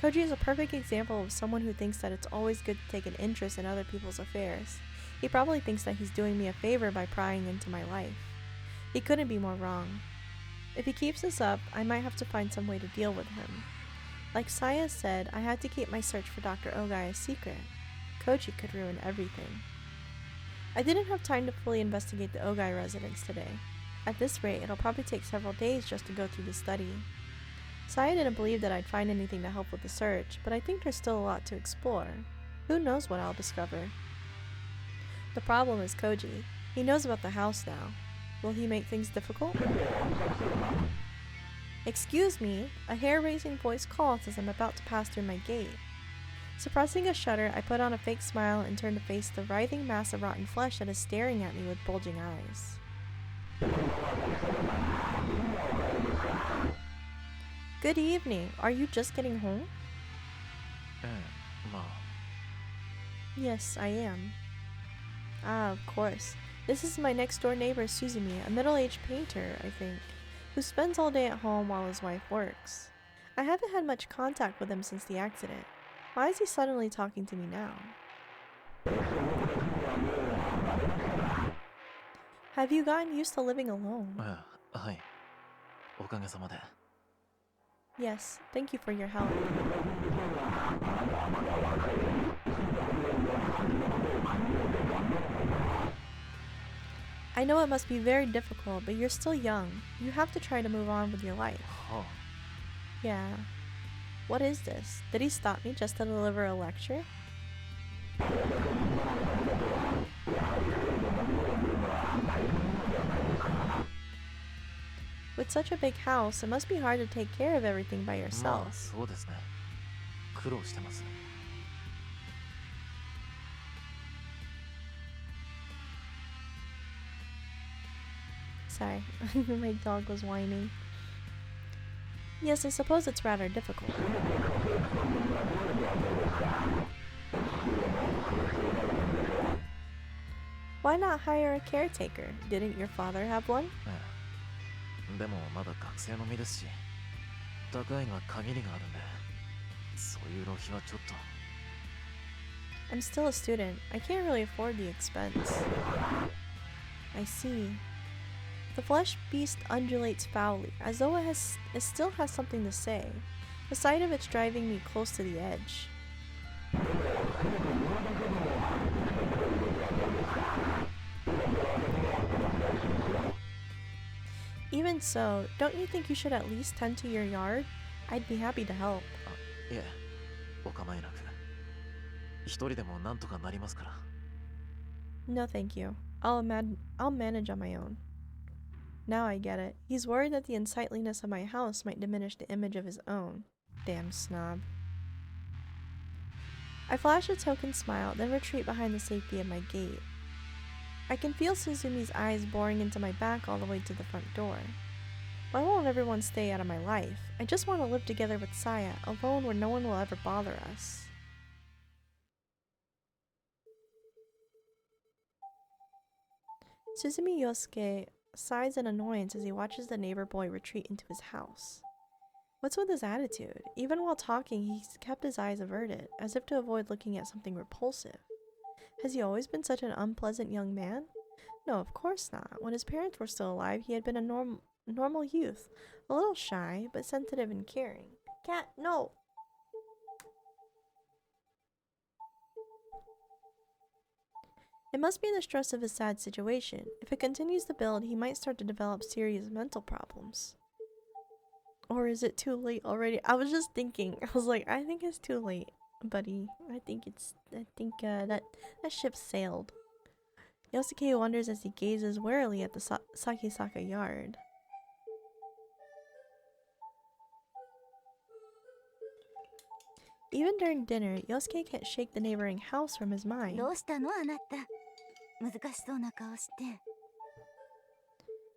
Koji is a perfect example of someone who thinks that it's always good to take an interest in other people's affairs. He probably thinks that he's doing me a favor by prying into my life. He couldn't be more wrong. If he keeps this up, I might have to find some way to deal with him. Like Saya said, I had to keep my search for Dr. Ogai a secret. Koji could ruin everything. I didn't have time to fully investigate the Ogai residence today. At this rate, it'll probably take several days just to go through the study. Saya didn't believe that I'd find anything to help with the search, but I think there's still a lot to explore. Who knows what I'll discover? The problem is Koji. He knows about the house now. Will he make things difficult? Excuse me, a hair-raising voice calls as I'm about to pass through my gate. Suppressing a shudder, I put on a fake smile and turn to face the writhing mass of rotten flesh that is staring at me with bulging eyes. Good evening. Are you just getting home? ええ、まあ Yes, I am. Ah, of course. This is my next door neighbor, Suzumi, a middle-aged painter, I think, who spends all day at home while his wife works. I haven't had much contact with him since the accident. Why is he suddenly talking to me now? Have you gotten used to living alone? ええ、はい。おかげさまで。 Yes, thank you for your help. I know it must be very difficult, but you're still young. You have to try to move on with your life. は Yeah. What is this? Did he stop me just to deliver a lecture? With such a big house, it must be hard to take care of everything by あ、まあ yourself. そうですね。苦労してます。 Sorry, my dog was whining. Yes, I suppose it's rather difficult. Why not hire a caretaker? Didn't your father have one? ええ。でもまだ学生の身ですし、高いのは限りがあるんで、そういう浪費はちょっと。 I'm still a student. I can't really afford the expense. I see. The flesh beast undulates foully, as though it still has something to say. The sight of it's driving me close to the edge. Even so, don't you think you should at least tend to your yard? I'd be happy to help. あ、いえ、お構いなく。一人でもなんとかなりますから。 No, thank you. I'll manage on my own. Now I get it. He's worried that the unsightliness of my house might diminish the image of his own. Damn snob. I flash a token smile, then retreat behind the safety of my gate. I can feel Suzumi's eyes boring into my back all the way to the front door. Why won't everyone stay out of my life? I just want to live together with Saya, alone where no one will ever bother us. Suzumi Yosuke sighs in annoyance as he watches the neighbor boy retreat into his house. What's with his attitude? Even while talking, he's kept his eyes averted, as if to avoid looking at something repulsive. Has he always been such an unpleasant young man? No, of course not. When his parents were still alive, he had been a normal youth, a little shy, but sensitive and caring. Cat, no! It must be the stress of his sad situation. If it continues to build, he might start to develop serious mental problems. Or is it too late already? I was just thinking. I was like, I think it's too late, buddy. I think that ship sailed. Yosuke wonders as he gazes warily at the Sakisaka yard. Even during dinner, Yosuke can't shake the neighboring house from his mind. どうしたのあなた。難しそうな顔して。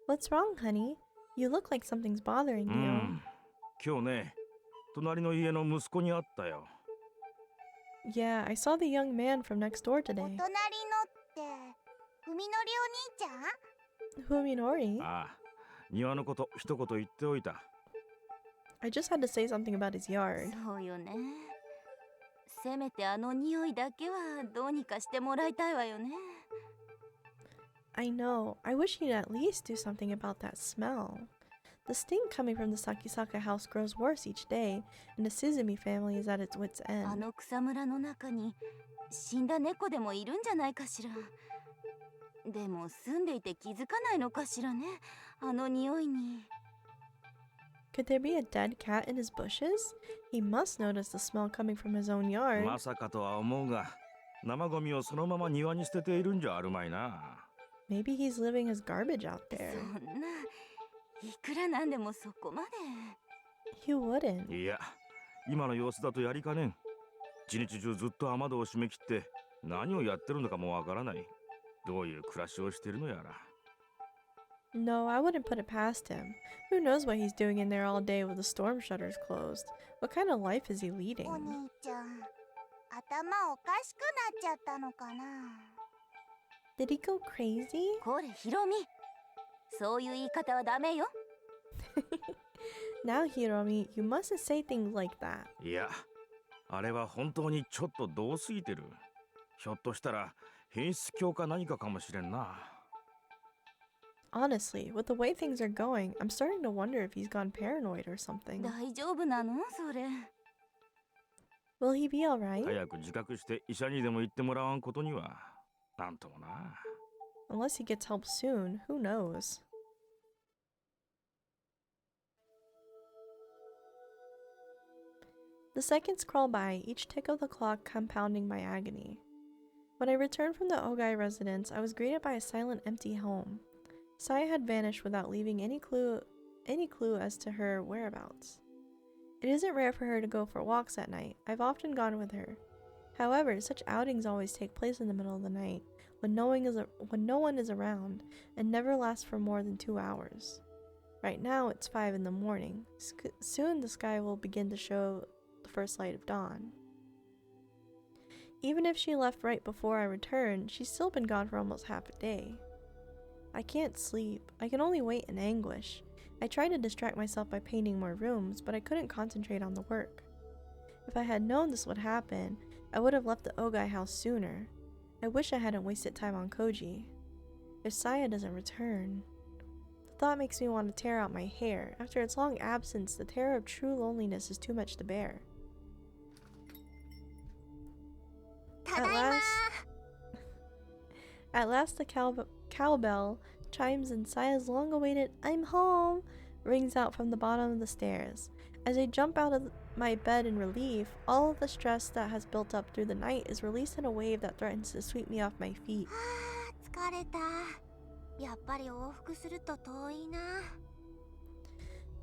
What's wrong, honey? You look like something's bothering you. 今日ね、隣の家の息子に会ったよ。Yeah, I saw the young man from next door お today. 隣のってふみのりお兄ちゃん？ Fuminori? ああ、庭のこと一言言っておいた。I just had to say something about his yard. そうよね。せめてあの匂いだけはどうにかしてもらいたいわよね。I know. I wish he'd at least do something about that smell. The stink coming from the Sakisaka house grows worse each day, and the Suzumi family is at its wit's あ end. の草むらの中に死んだ猫でもいるんじゃないかしら。でも住んでいて気づかないのかしらね。あの匂いに。Could there be a dead cat in his bushes? He must notice the smell coming from his own yard. まさかとは思うが、生ゴミをそのまま庭に捨てているんじゃあるまいな。Maybe he's leaving his garbage out そ there. んな、いくらなんでもそこまで。 He wouldn't. いや、今の様子だとやりかねん。一日中ずっと雨戸を閉め切って何をやってるのかもわからない。どういう暮らしをしているのやら。 No, I wouldn't put it past him. Who knows what he's doing in there all day with the storm shutters closed? What kind of life is he leading? お兄ちゃん、頭おかしくなっちゃったのかな。 Did he go crazy? これヒロミ、そういう言い方はダメよ。Now, Hiromi, you mustn't say things like that. いや、あれは本当にちょっとどうすぎてる。ひょっとしたら品質強か何かかもしれんな。 Honestly, with the way things are going, I'm starting to wonder if he's gone paranoid or something. 大丈夫なのそれ。Will he be alright? 早く自覚して医者にでも行ってもらわんことにはなんともな。 Unless he gets help soon, who knows? The seconds crawl by, each tick of the clock compounding my agony. When I returned from the Ogai residence, I was greeted by a silent, empty home. Saya had vanished without leaving any clue as to her whereabouts. It isn't rare for her to go for walks at night. I've often gone with her. However, such outings always take place in the middle of the night, when no one is around, and never last for more than 2 hours. Right now, it's 5 in the morning. Soon the sky will begin to show the first light of dawn. Even if she left right before I returned, she's still been gone for almost half a day. I can't sleep. I can only wait in anguish. I tried to distract myself by painting more rooms, but I couldn't concentrate on the work. If I had known this would happen, I would have left the Ogai house sooner. I wish I hadn't wasted time on Koji. If Saya doesn't return... The thought makes me want to tear out my hair. After its long absence, the terror of true loneliness is too much to bear. ただいま。 At last the cowbell chimes and Saya's long-awaited "I'm home" rings out from the bottom of the stairs. As I jump out of my bed in relief, all of the stress that has built up through the night is released in a wave that threatens to sweep me off my feet. 疲れた。やっぱり往復すると遠いな。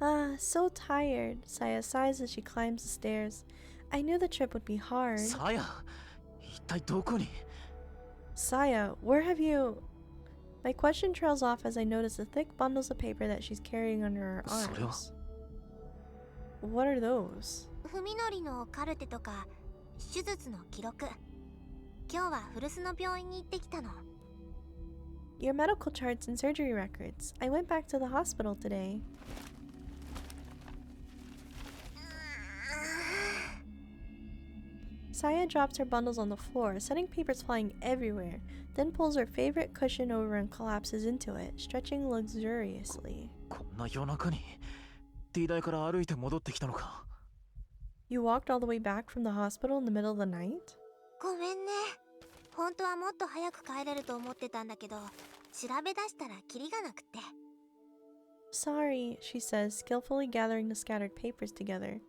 Ah, so tired, Saya sighs as she climbs the stairs. I knew the trip would be hard. さや、一体どこに？ Saya, where have you... My question trails off as I notice the thick bundles of paper that she's carrying under her それは arms. What are those? 文則のカルテとか手術の記録。今日は古巣の病院に行ってきたの。 Your medical charts and surgery records. I went back to the hospital today. Saya drops her bundles on the floor, sending papers flying everywhere, then pulls her favorite cushion over and collapses into it, stretching luxuriously. こんな夜中に T 台から歩いて戻ってきたのか。 You walked all the way back from the hospital in the middle of the night? ごめんね。本当はもっと早く帰れると思ってたんだけど、調べ出したらキリがなくって。 Sorry, she says, skillfully gathering the scattered papers together.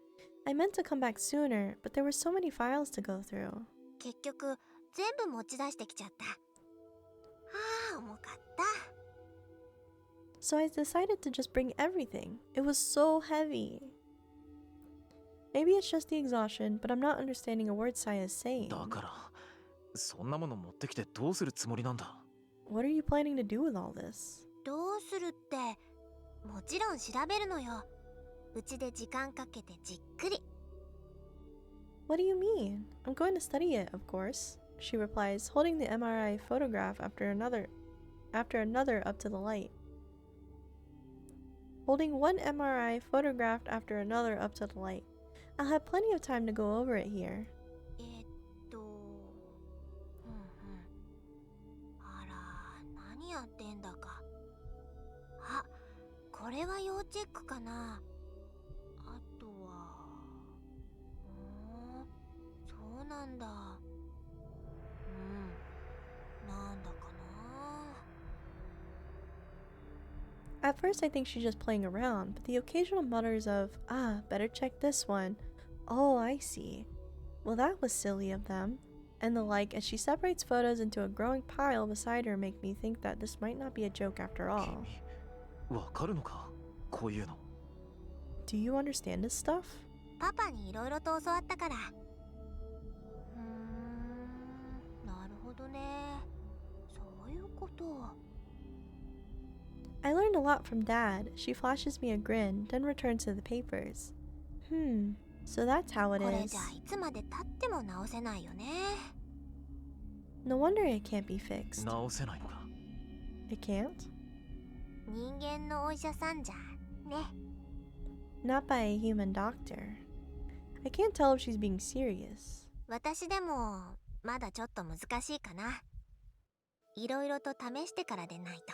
I meant to come back sooner, but there were so many files to go through. 結局全部持ち出してきちゃった。ああ、重かった。 So I decided to just bring everything. It was so heavy. Maybe it's just the exhaustion, but I'm not understanding a word Saya is saying. だから、そんなもの持ってきてどうするつもりなんだ？ What are you planning to do with all this? どうするって、もちろん調べるのよ。うちで時間かけてじっくり。 What do you mean? I'm going to study it, of course, she replies, holding the MRI photograph after another up to the light. Holding one MRI photographed after another up to the light. I'll have plenty of time to go over it here. あら、何やってんだか。あ、これは要チェックかな。あとは、そうなんだ。なんだかな。 At first I think she's just playing around, but the occasional mutters of, better check this one. Oh, I see. Well, that was silly of them. And the like as she separates photos into a growing pile beside her make me think that this might not be a joke after all. 君、わかるのか？こういうの。 Do you understand this stuff? パパにいろいろと教わったから。learned a lot from Dad. She flashes me a grin, then returns to the papers. So that's how it これ is. じゃいつまで経っても直せないよね。 No wonder it can't be fixed. 直せないのか。 It can't? 人間のお医者さんじゃね。 Not by a human doctor. I can't tell if she's being serious. 私でもまだちょっと難しいかな。いろいろと試してからでないと。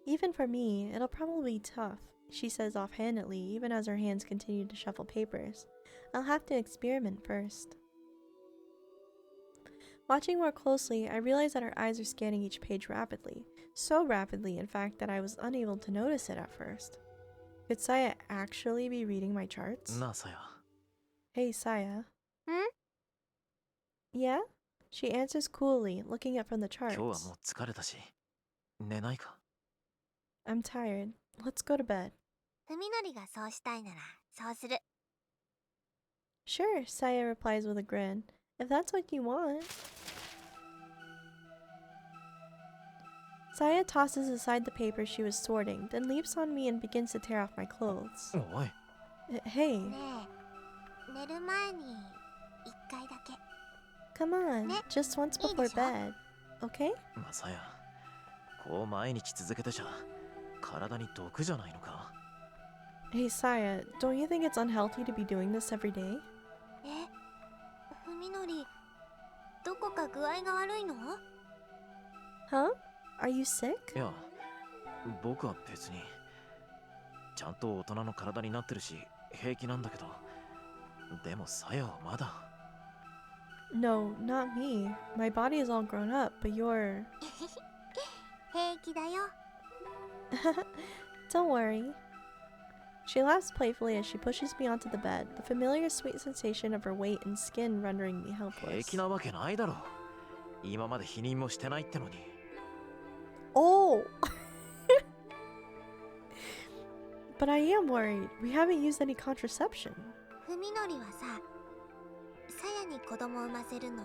Even for me, it'll probably be tough, she says offhandedly, even as her hands continue to shuffle papers. I'll have to experiment first. Watching more closely, I realize that her eyes are scanning each page rapidly. So rapidly, in fact, that I was unable to notice it at first. Could Saya actually be reading my charts? なあ、さや。 Hey, Saya. ん？ Yeah? She answers coolly, looking up from the 今日はもう charts. 疲れたし、寝ないか。 I'm tired. Let's go to bed. 文則がそうしたいならそうする。 Sure, Saya replies with a grin. If that's what you want. Saya tosses aside the paper she was sorting, then leaps on me and begins to tear off my clothes. おい、 Hey, ねえ、寝る前に一回だけ。 come on, Ne- just once before bed, okay? まあさや、こう毎日続けてちゃ体に毒じゃないのか。 Hey, Saya, don't you think it's unhealthy to be doing this every day? え、文則、どこか具合が悪いの？ Huh? Are you sick? いや、僕は別に。ちゃんと大人の体になってるし、平気なんだけど。でもさやはまだ。 No, not me. My body is all grown up, but you're... 平気だよ。 Don't worry. She laughs playfully as she pushes me onto the bed, the familiar sweet sensation of her weight and skin rendering me 平 helpless. 気なわけないだろ。今まで否認もしてないってのに。 Oh! But I am worried. We haven't used any contraception. 文則はさ、さやに子供を産ませるの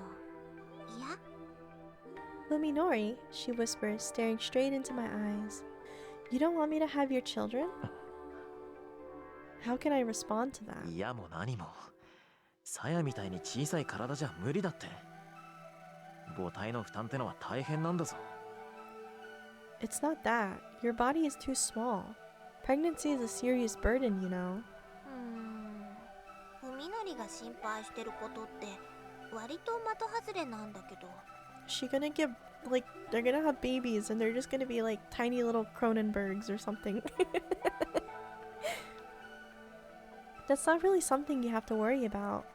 嫌？ Luminori, she whispers, staring straight into my eyes. You don't want me to have your children? How can I respond to that? いやも何も。さやみたいに小さい体じゃ無理だって。母体の負担ってのは大変なんだぞ。 It's not that. Your body is too small. Pregnancy is a serious burden, you know. 文則が心配してることって割と的外れなんだけど。 She gonna give, like, they're gonna have babies and they're just gonna be like tiny little Cronenbergs or something. That's not really something you have to worry about.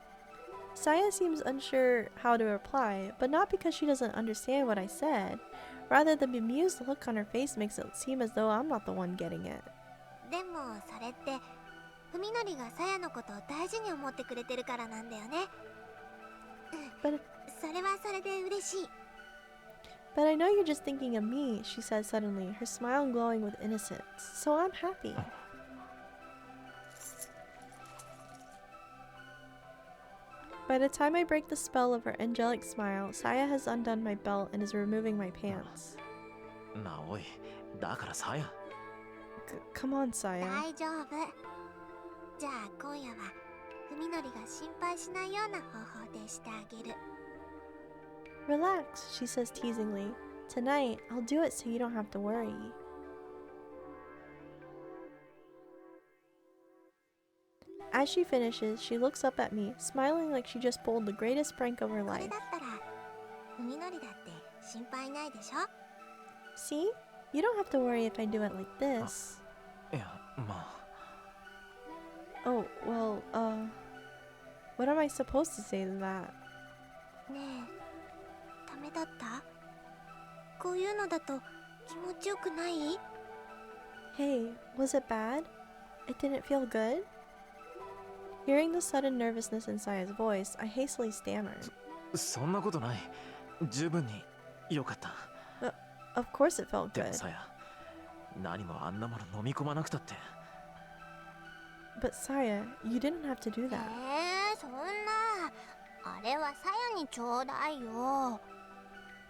Saya seems unsure how to reply, but not because she doesn't understand what I said. Rather, the bemused look on her face makes it seem as though I'm not the one getting it. でもそれって文則がさやのことを大事に思ってくれてるからなんだよね。But それはそれで嬉しい。 But I know you're just thinking of me, she says suddenly, her smile glowing with innocence. So I'm happy. By the time I break the spell of her angelic smile, Saya has undone my belt and is removing my pants. なあおい、だからさや。 Come on, Saya. 大丈夫。じゃあ今夜は文則が心配しないような方法でしてあげる。 Relax, she says teasingly. Tonight, I'll do it so you don't have to worry. As she finishes, she looks up at me, smiling like she just pulled the greatest prank of her これ life. だったら文則だって心配ないでしょ？ See? You don't have to worry if I do it like this. いや、まあ。 Oh, well, what am I supposed to say to that? ねえ、ダメだった？こういうのだと気持ちよくない？ Hey, was it bad? It didn't feel good? Hearing the sudden nervousness in Saya's voice, I hastily stammered. そんなことない。十分に良かった。 Of course it felt でも good. さや、何もあんなもの飲み込まなくたって。 But Saya, you didn't have to do that. そんな。あれはさやにちょうだいよ。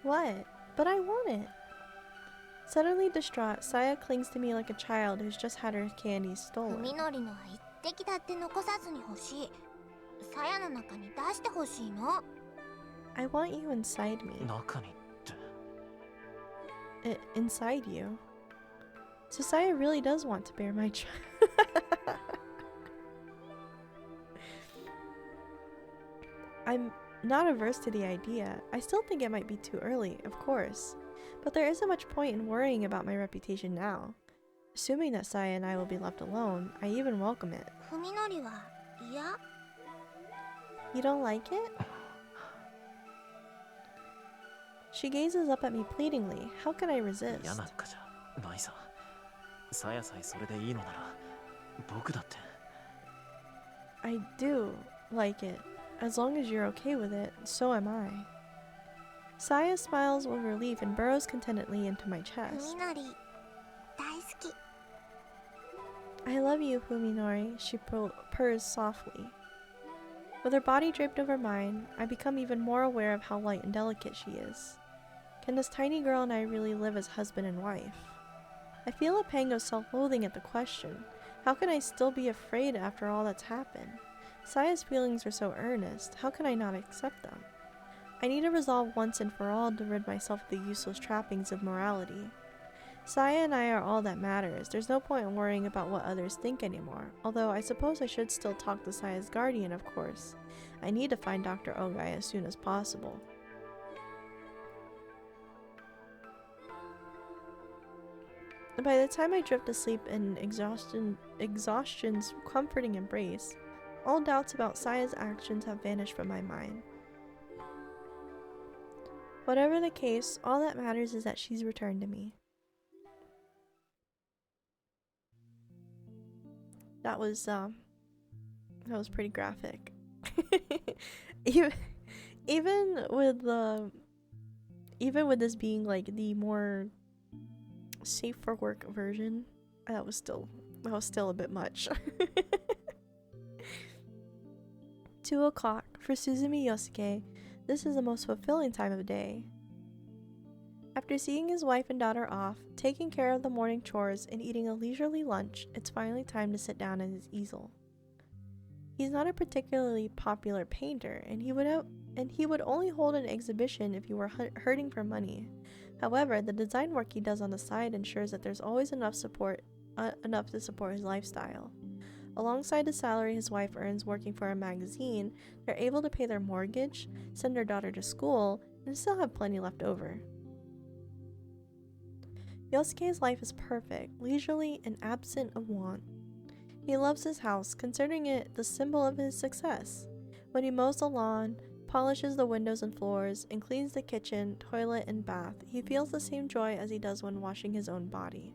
What? But I want it. Suddenly distraught, Saya clings to me like a child who's just had her candy ふ stolen. みのりのは一滴だって残さずに欲しい。さやの中に出してほしいの。 I want you inside me. 中にって Inside you. So Saya really does want to bear my child. I'm not averse to the idea. I still think it might be too early, of course. But there isn't much point in worrying about my reputation now. Assuming that Saya and I will be left alone, I even welcome it. ふみのりは嫌？ You don't like it? She gazes up at me pleadingly. How can I resist? 嫌なんかじゃないさ。さやさえそれでいいのなら僕だって。 I do like it. As long as you're okay with it, so am I. Saya smiles with relief and burrows contentedly into my ふ chest. みのり大好き。 I love you, Fuminori, she purrs softly. With her body draped over mine, I become even more aware of how light and delicate she is. Can this tiny girl and I really live as husband and wife? I feel a pang of self-loathing at the question. How can I still be afraid after all that's happened? Saya's feelings are so earnest. How can I not accept them? I need to resolve once and for all to rid myself of the useless trappings of morality. Saya and I are all that matters. There's no point in worrying about what others think anymore. Although I suppose I should still talk to Saya's guardian, of course. I need to find Dr. Ogai as soon as possible. By the time I drift asleep in exhaustion's comforting embrace, all doubts about Saya's actions have vanished from my mind. Whatever the case, all that matters is that she's returned to me. That was pretty graphic. even with this being like the more safe for work version, that was still a bit much. 2 o'clock. For Suzumi Yosuke, this is the most fulfilling time of day. After seeing his wife and daughter off, taking care of the morning chores, and eating a leisurely lunch, it's finally time to sit down at his easel. He's not a particularly popular painter, and he would only hold an exhibition if he were hurting for money. However, the design work he does on the side ensures that there's always enough to support his lifestyle. Alongside the salary his wife earns working for a magazine, they're able to pay their mortgage, send their daughter to school, and still have plenty left over. Yosuke's life is perfect, leisurely, and absent of want. He loves his house, considering it the symbol of his success. When he mows the lawn, polishes the windows and floors, and cleans the kitchen, toilet, and bath, he feels the same joy as he does when washing his own body.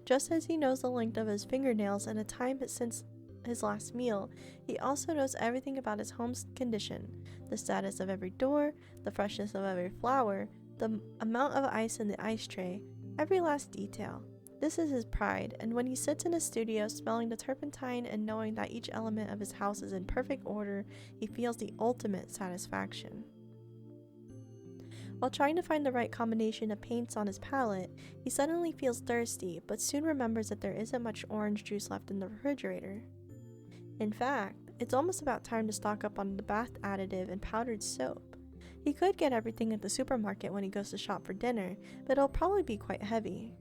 Just as he knows the length of his fingernails and a time since his last meal, he also knows everything about his home's condition, the status of every door, the freshness of every flower, the amount of ice in the ice tray, every last detail. This is his pride, and when he sits in his studio smelling the turpentine and knowing that each element of his house is in perfect order, he feels the ultimate satisfaction. While trying to find the right combination of paints on his palette, he suddenly feels thirsty, but soon remembers that there isn't much orange juice left in the refrigerator. In fact, it's almost about time to stock up on the bath additive and powdered soap. He could get everything at the supermarket when he goes to shop for dinner, but it'll probably be quite heavy.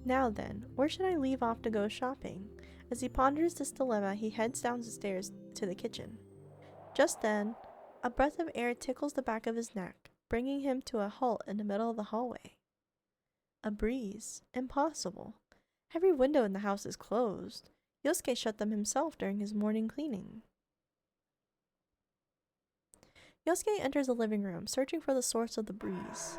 Now then, where should I leave off to go shopping? As he ponders this dilemma, he heads down the stairs to the kitchen. Just then, a breath of air tickles the back of his neck, bringing him to a halt in the middle of the hallway. A breeze. Impossible. Every window in the house is closed. Yosuke shut them himself during his morning cleaning. Yosuke enters the living room, searching for the source of the breeze.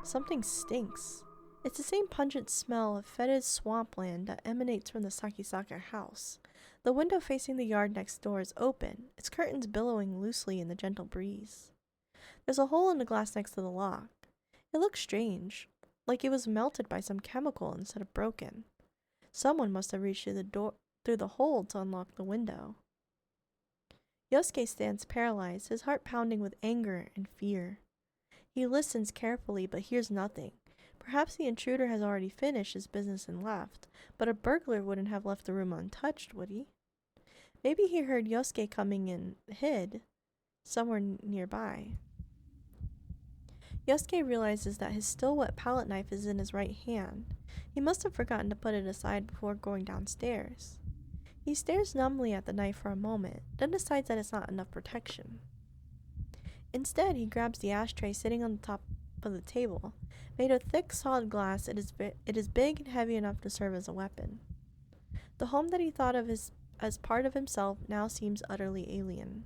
Something stinks. It's the same pungent smell of fetid swampland that emanates from the Sakisaka house. The window facing the yard next door is open, its curtains billowing loosely in the gentle breeze. There's a hole in the glass next to the lock. It looks strange, like it was melted by some chemical instead of broken. Someone must have reached through the hole to unlock the window. Yosuke stands paralyzed, his heart pounding with anger and fear. He listens carefully but hears nothing. Perhaps the intruder has already finished his business and left, but a burglar wouldn't have left the room untouched, would he? Maybe he heard Yosuke coming and hid somewhere nearby. Yosuke realizes that his still wet palette knife is in his right hand. He must have forgotten to put it aside before going downstairs. He stares numbly at the knife for a moment, then decides that it's not enough protection. Instead, he grabs the ashtray sitting on the top of the table. Made of thick, solid glass, it is big and heavy enough to serve as a weapon. The home that he thought of as part of himself now seems utterly alien.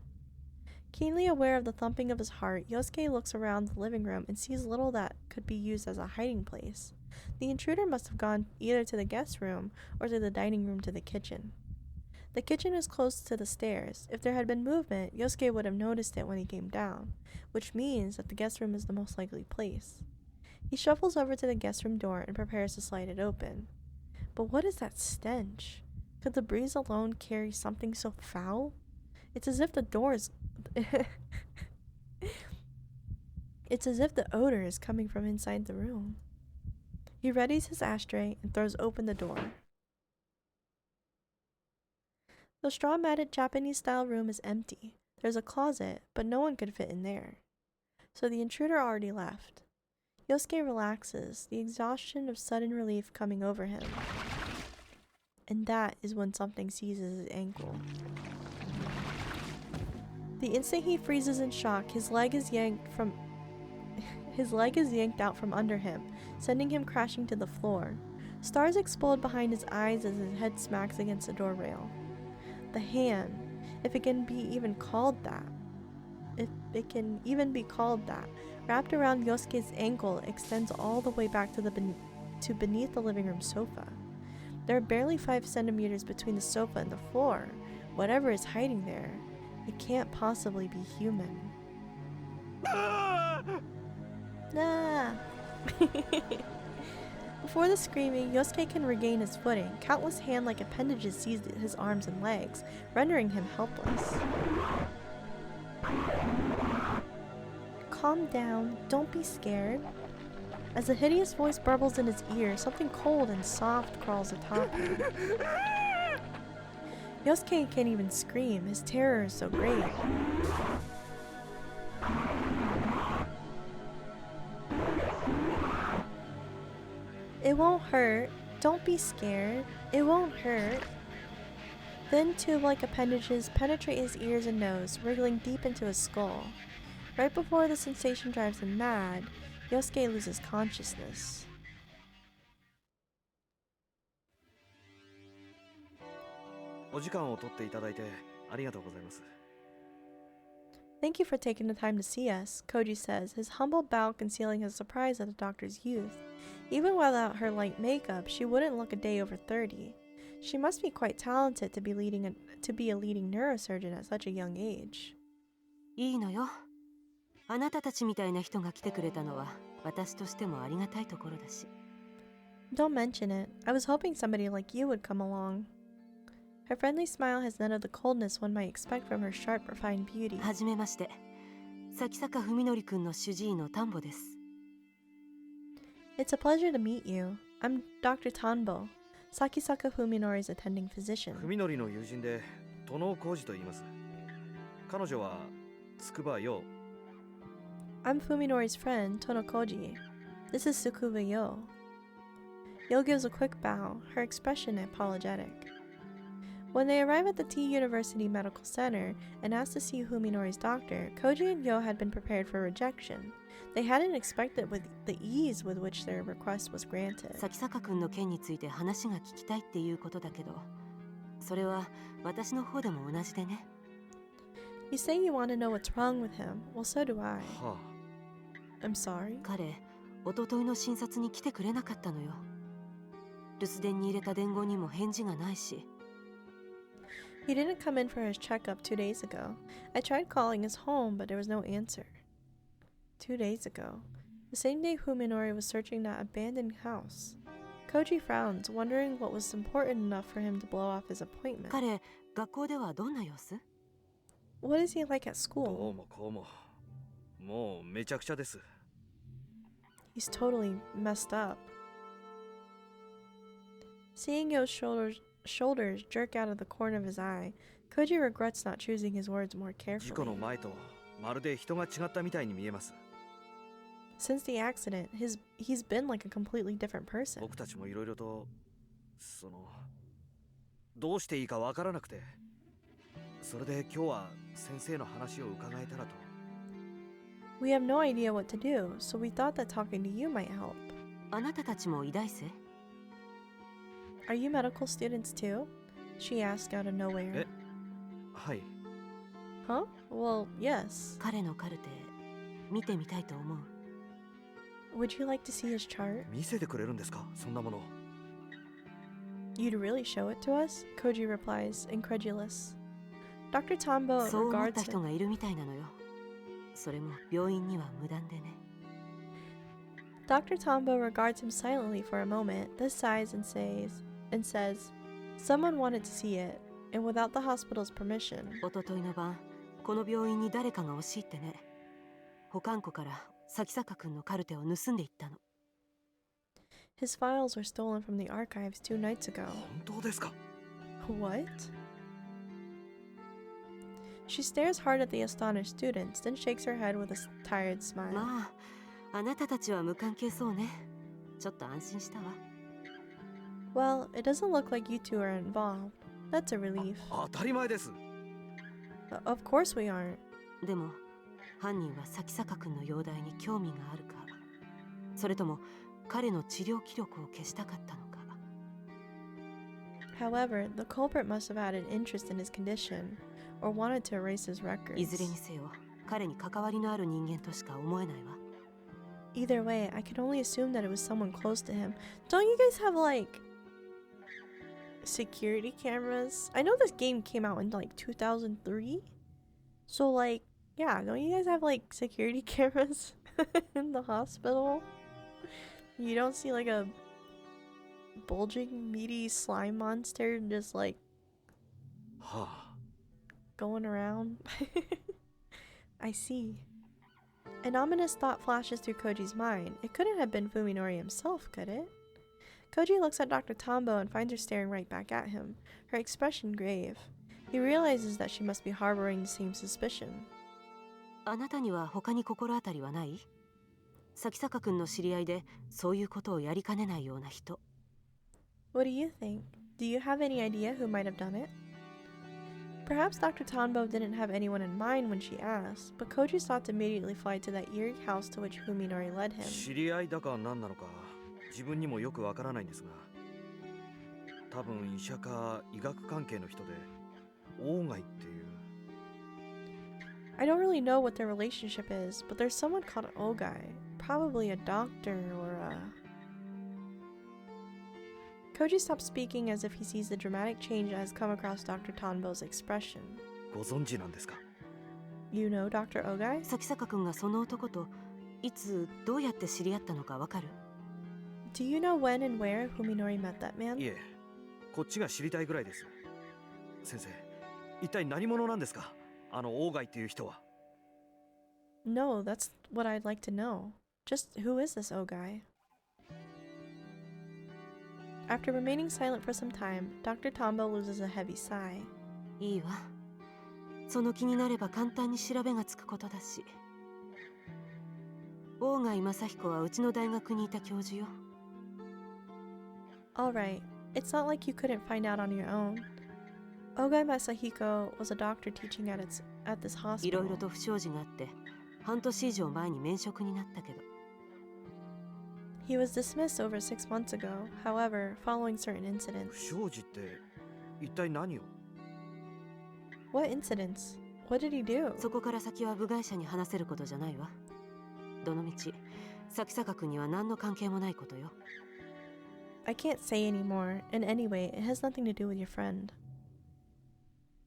Keenly aware of the thumping of his heart, Yosuke looks around the living room and sees little that could be used as a hiding place. The intruder must have gone either to the guest room or to the dining room to the kitchen. The kitchen is close to the stairs. If there had been movement, Yosuke would have noticed it when he came down, which means that the guest room is the most likely place. He shuffles over to the guest room door and prepares to slide it open. But what is that stench? Could the breeze alone carry something so foul? It's as if the door is... It's as if the odor is coming from inside the room. He readies his ashtray and throws open the door. The straw-matted Japanese-style room is empty. There's a closet, but no one could fit in there. So the intruder already left. Yosuke relaxes, the exhaustion of sudden relief coming over him. And that is when something seizes his ankle. The instant he freezes in shock, his leg is yanked out from under him, sending him crashing to the floor. Stars explode behind his eyes as his head smacks against the door rail. The hand, if it can even be called that, wrapped around Yosuke's ankle, extends all the way back to beneath the living room sofa. There are barely 5 centimeters between the sofa and the floor. Whatever is hiding there, it can't possibly be human. Nah! Before the screaming, Yosuke can regain his footing. Countless hand-like appendages seize his arms and legs, rendering him helpless. Calm down, don't be scared. As a hideous voice burbles in his ear, something cold and soft crawls atop him. Yosuke can't even scream, his terror is so great. It won't hurt. Don't be scared. It won't hurt. Thin tube-like appendages penetrate his ears and nose, wriggling deep into his skull. Right before the sensation drives him mad, Yosuke loses consciousness. Thank you for taking the time to see us, Koji says, his humble bow concealing his surprise at the doctor's youth. Even without her light makeup, she wouldn't look a day over 30. She must be quite talented to be a leading neurosurgeon at such a young age. いいのよ。あなたたちみたいな人が来てくれたのは私としてもありがたいところだし。Don't mention it. I was hoping somebody like you would come along. Her friendly smile has none of the coldness one might expect from her sharp, refined beauty. はじめまして。崎坂文則くんの主治医の丹保です。It's a pleasure to meet you. I'm Dr. Tanbo, Sakisaka Fuminori's attending physician. 文則の友人で殿浩二と言います。彼女は筑波陽。I'm Fuminori's friend, Tono Koji. This is Tsukuba Yo. Yo gives a quick bow, her expression apologetic. When they arrive at the T University Medical Center and ask to see Fuminori's doctor, Koji and Yo had been prepared for rejection. They hadn't expected with the ease with which their request was granted. 崎坂くんの件について話が聞きたいっていうことだけど、それは私の方でも同じでね。You say you want to know what's wrong with him. Well, so do I. は I'm sorry. 彼、おとといの診察に来てくれなかったのよ。留守電に入れた伝言にも返事がないし。He didn't come in for his checkup 2 days ago. I tried calling his home, but there was no answer. 2 days ago, the same day Fuminori was searching that abandoned house. Koji frowns, wondering what was important enough for him to blow off his appointment. 彼、学校ではどんな様子？ What is he like at ど school? うもこうも。もうめちゃくちゃです。 He's totally messed up. Seeing Yo's shoulders jerk out of the corner of his eye, Koji regrets not choosing his words more 事故の carefully. 前とまるで人が違ったみたいに見えます。 Since the accident, he's been like a completely different person. 僕たちもいろいろとどうしていいかわからなくて、それで今日は先生の話を伺えたらと。 We have no idea what to do, so we thought that talking to you might help. あなたたちも医大生？ Are you medical students too? She asked out of nowhere. はい。 Huh? Well, yes. 彼のカルテ見てみたいと思う。 Would you like to see his chart? 見せてくれるんですか、そんなもの。 You'd really show it to us? Koji replies, incredulous. Dr. Tombo そう思っ regards た him. 人がいるみたいなのよ。それも病院には無断でね。 Dr. Tombo regards him silently for a moment, then sighs and says, someone wanted to see it, and without the hospital's permission. おとといの晩、この病院に誰かが押し入ってね。保管庫から咲坂くんのカルテを盗んでいったの。 His files were stolen from the archives 2 nights ago. 本当ですか？ What? She stares hard at the astonished students, then shakes her head with a tired smile. まあ、あなたたちは無関係そうね。ちょっと安心したわ。 Well, it doesn't look like you two are involved. That's a relief. 当たり前です。 Of course we aren't. でも、犯人は咲坂くんの容体に興味があるか、それとも彼の治療記録を消したかったのか。 However, the culprit must have had an interest in his condition, or wanted to erase his いずれ records. にせよ、彼に関わりのある人間としか思えないわ。 Either way, I can only assume that it was someone close to him. Don't you guys have, like, security cameras? I know this game came out in, like, 2003? So, like, yeah, don't you guys have, like, security cameras in the hospital? You don't see, like, a bulging, meaty slime monster just, like, はあ。 going around? I see. An ominous thought flashes through Koji's mind. It couldn't have been Fuminori himself, could it? Koji looks at Dr. Tombo and finds her staring right back at him, her expression grave. He realizes that she must be harboring the same suspicion. あなたには他に心当たりはない？咲坂くんの知り合いでそういうことをやりかねないような人。 What do you think? Do you have any idea who might have done it? Perhaps Dr. Tombo didn't have anyone in mind when she asked, but Koji's thoughts immediately fly to that eerie house to which Fuminori led him. 知り合いだか何なのか自分にもよくわからないんですが、多分医者か医学関係の人で、鴎外っていう。 I don't really know what their relationship is, but there's someone called Ogai, probably a doctor or a... Koji stops speaking as if he sees the dramatic change that has come across Dr. Tombo's expression. ご存知なんですか？ You know Dr. Ogai? 咲坂くんがその男といつどうやって知り合ったのかわかる？ Do you know when and where Fuminori met that い man? え、こっちが知りたいぐらいです。先生、一体何者なんですか？あの鴎外っていう人は。 No, that's what I'd like to know. Just who is this Ogai? After remaining silent for some time, Dr. Tombo loses a heavy sigh. いいわ。その気になれば簡単に調べがつくことだし。鴎外正彦はうちの大学にいた教授よ。 Alright, it's not like you couldn't find out on your own. Ogai Masahiko was a doctor teaching at this いろい hospital. ろと不祥事があって半年以上前に免職になったけど。 He was dismissed over 6 months ago, however, following certain 不 incidents. 祥事って一体何を？ What incidents? What did he do? そこから先は部外者に話せることじゃないわ。どのみち咲坂くんには何の関係もないことよ。 I can't say anymore, and anyway, it has nothing to do with your friend.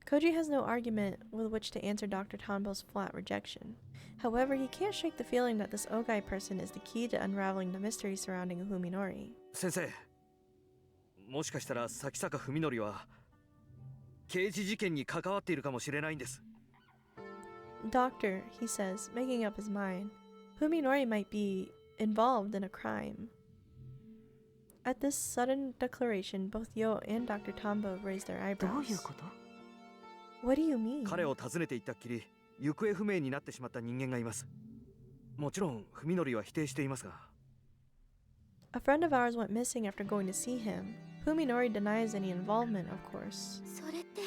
Koji has no argument with which to answer Dr. Tombo's flat rejection. However, he can't shake the feeling that this Ogai person is the key to unraveling the mystery surrounding Fuminori. 先生、もしかしたら咲坂文則は刑事事件に関わっているかもしれないんです。Doctor, he says, making up his mind. Fuminori might be involved in a crime. At this sudden declaration, both Yo and Dr. Tombo raise their どういう eyebrows. こと？ What do you mean? 彼を訪ねていったっきり行方不明になってしまった人間がいます。もちろん文則は否定していますが。 A friend of ours went missing after going to see him. Fuminori denies any involvement, of course. それって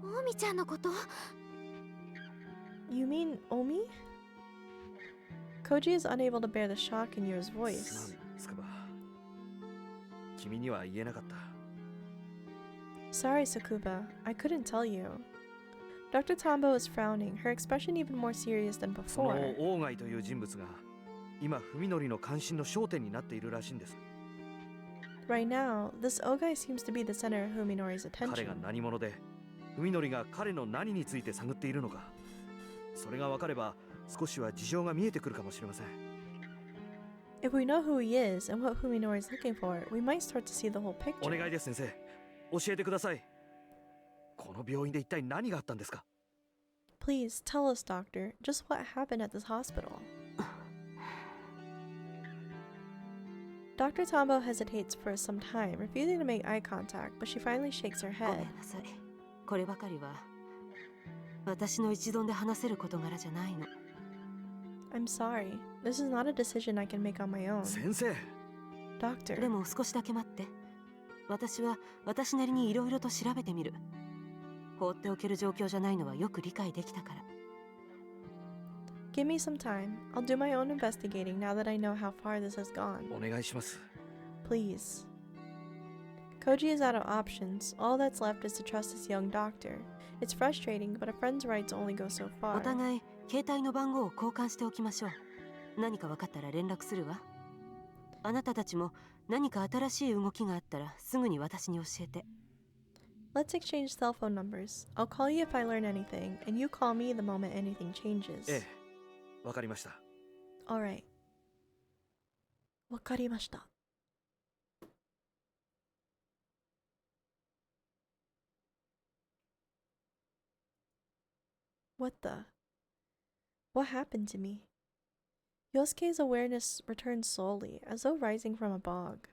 オミちゃんのこと？ You mean Omi? Koji is unable to bear the shock in Yo's voice. つくば。君には言えなかった。 Sorry, Sakuba. I couldn't tell you. Dr. Tombo is frowning, her expression even more serious than その before. オーガイという人物が今文則の関心の焦点になっているらしいんです。 Right now, this Ogai seems to be the center of Fuminori's 彼が attention. 何者で文則が彼の何について探っているのか、それが分かれば少しは事情が見えてくるかもしれません。 If we know who he is and what Fuminori is looking for, we might start to see the whole お picture. 願いです先生、教えてください。この病院で一体何があったんですか？ Please tell us, doctor, just what happened at this hospital. Dr. Tombo hesitates for some time, refusing to make eye contact, but she finally shakes her ごめ head. んなさい。こればかりは私の一存で話せる事柄じゃないの。 I'm sorry. This is not a decision I can make on my own. 先生、 Doctor, でも少しだけ待って。私は私なりにいろいろと調べてみる。放っておける状況じゃないのはよく理解できたから。 give me some time. I'll do my own investigating now that I know how far this has gone. お願いします。 Please. Koji is out of options. All that's left is to trust this young doctor. It's frustrating, but a friend's rights only go so お far. 互い携帯の番号を交換しておきましょう。何か分かったら連絡するわ。あなたたちも何か新しい動きがあったらすぐに私に教えて。 Let's exchange cell phone numbers. I'll call you if I learn anything, and you call me the moment anything changes. ええ、わかりました。 Alright. わかりました. What the? What happened to me? Yosuke's awareness returns slowly, as though rising from a bog.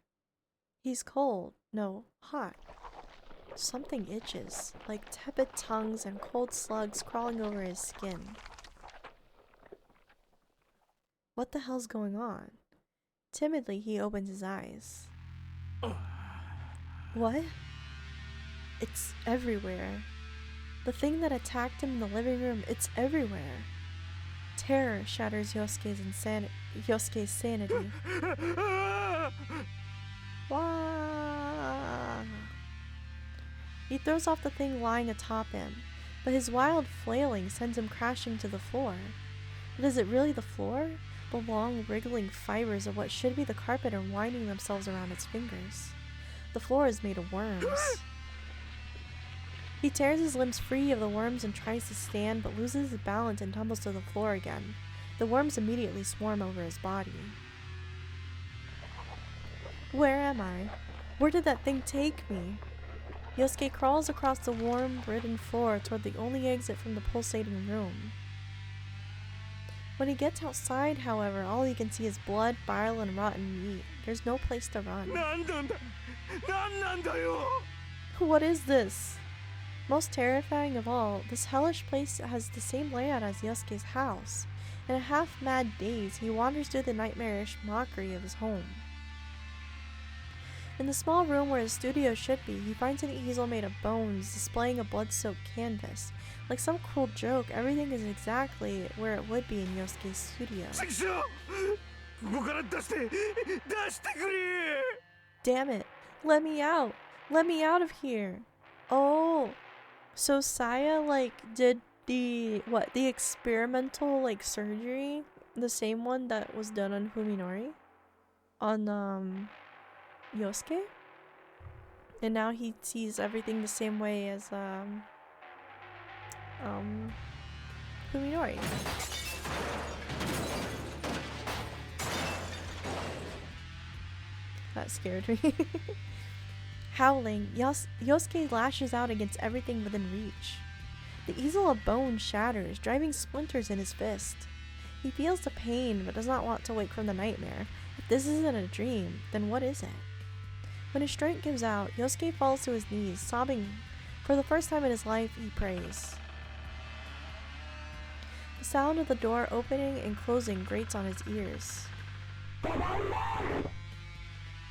He's cold. No, hot. Something itches, like tepid tongues and cold slugs crawling over his skin. What the hell's going on? Timidly, he opens his eyes. What? It's everywhere. The thing that attacked him in the living room, it's everywhere. Terror shatters Yosuke's sanity. Wah! He throws off the thing lying atop him, but his wild flailing sends him crashing to the floor. But is it really the floor? The long, wriggling fibers of what should be the carpet are winding themselves around its fingers. The floor is made of worms. He tears his limbs free of the worms and tries to stand, but loses his balance and tumbles to the floor again. The worms immediately swarm over his body. Where am I? Where did that thing take me? Yosuke crawls across the worm-ridden floor toward the only exit from the pulsating room. When he gets outside, however, all he can see is blood, bile, and rotten meat. There's no place to run. What is this? Most terrifying of all, this hellish place has the same layout as Yosuke's house. In a half-mad daze, he wanders through the nightmarish mockery of his home. In the small room where his studio should be, he finds an easel made of bones displaying a blood-soaked canvas. Like some cruel joke, everything is exactly where it would be in Yosuke's studio. Damn it! Let me out! Let me out of here! Oh! So Saya, did the experimental, surgery? The same one that was done on Fuminori? On, Yosuke? And now he sees everything the same way as, Fuminori. That scared me. Howling, Yosuke lashes out against everything within reach. The easel of bone shatters, driving splinters in his fist. He feels the pain but does not want to wake from the nightmare. If this isn't a dream, then what is it? When his strength gives out, Yosuke falls to his knees, sobbing. For the first time in his life, he prays. The sound of the door opening and closing grates on his ears.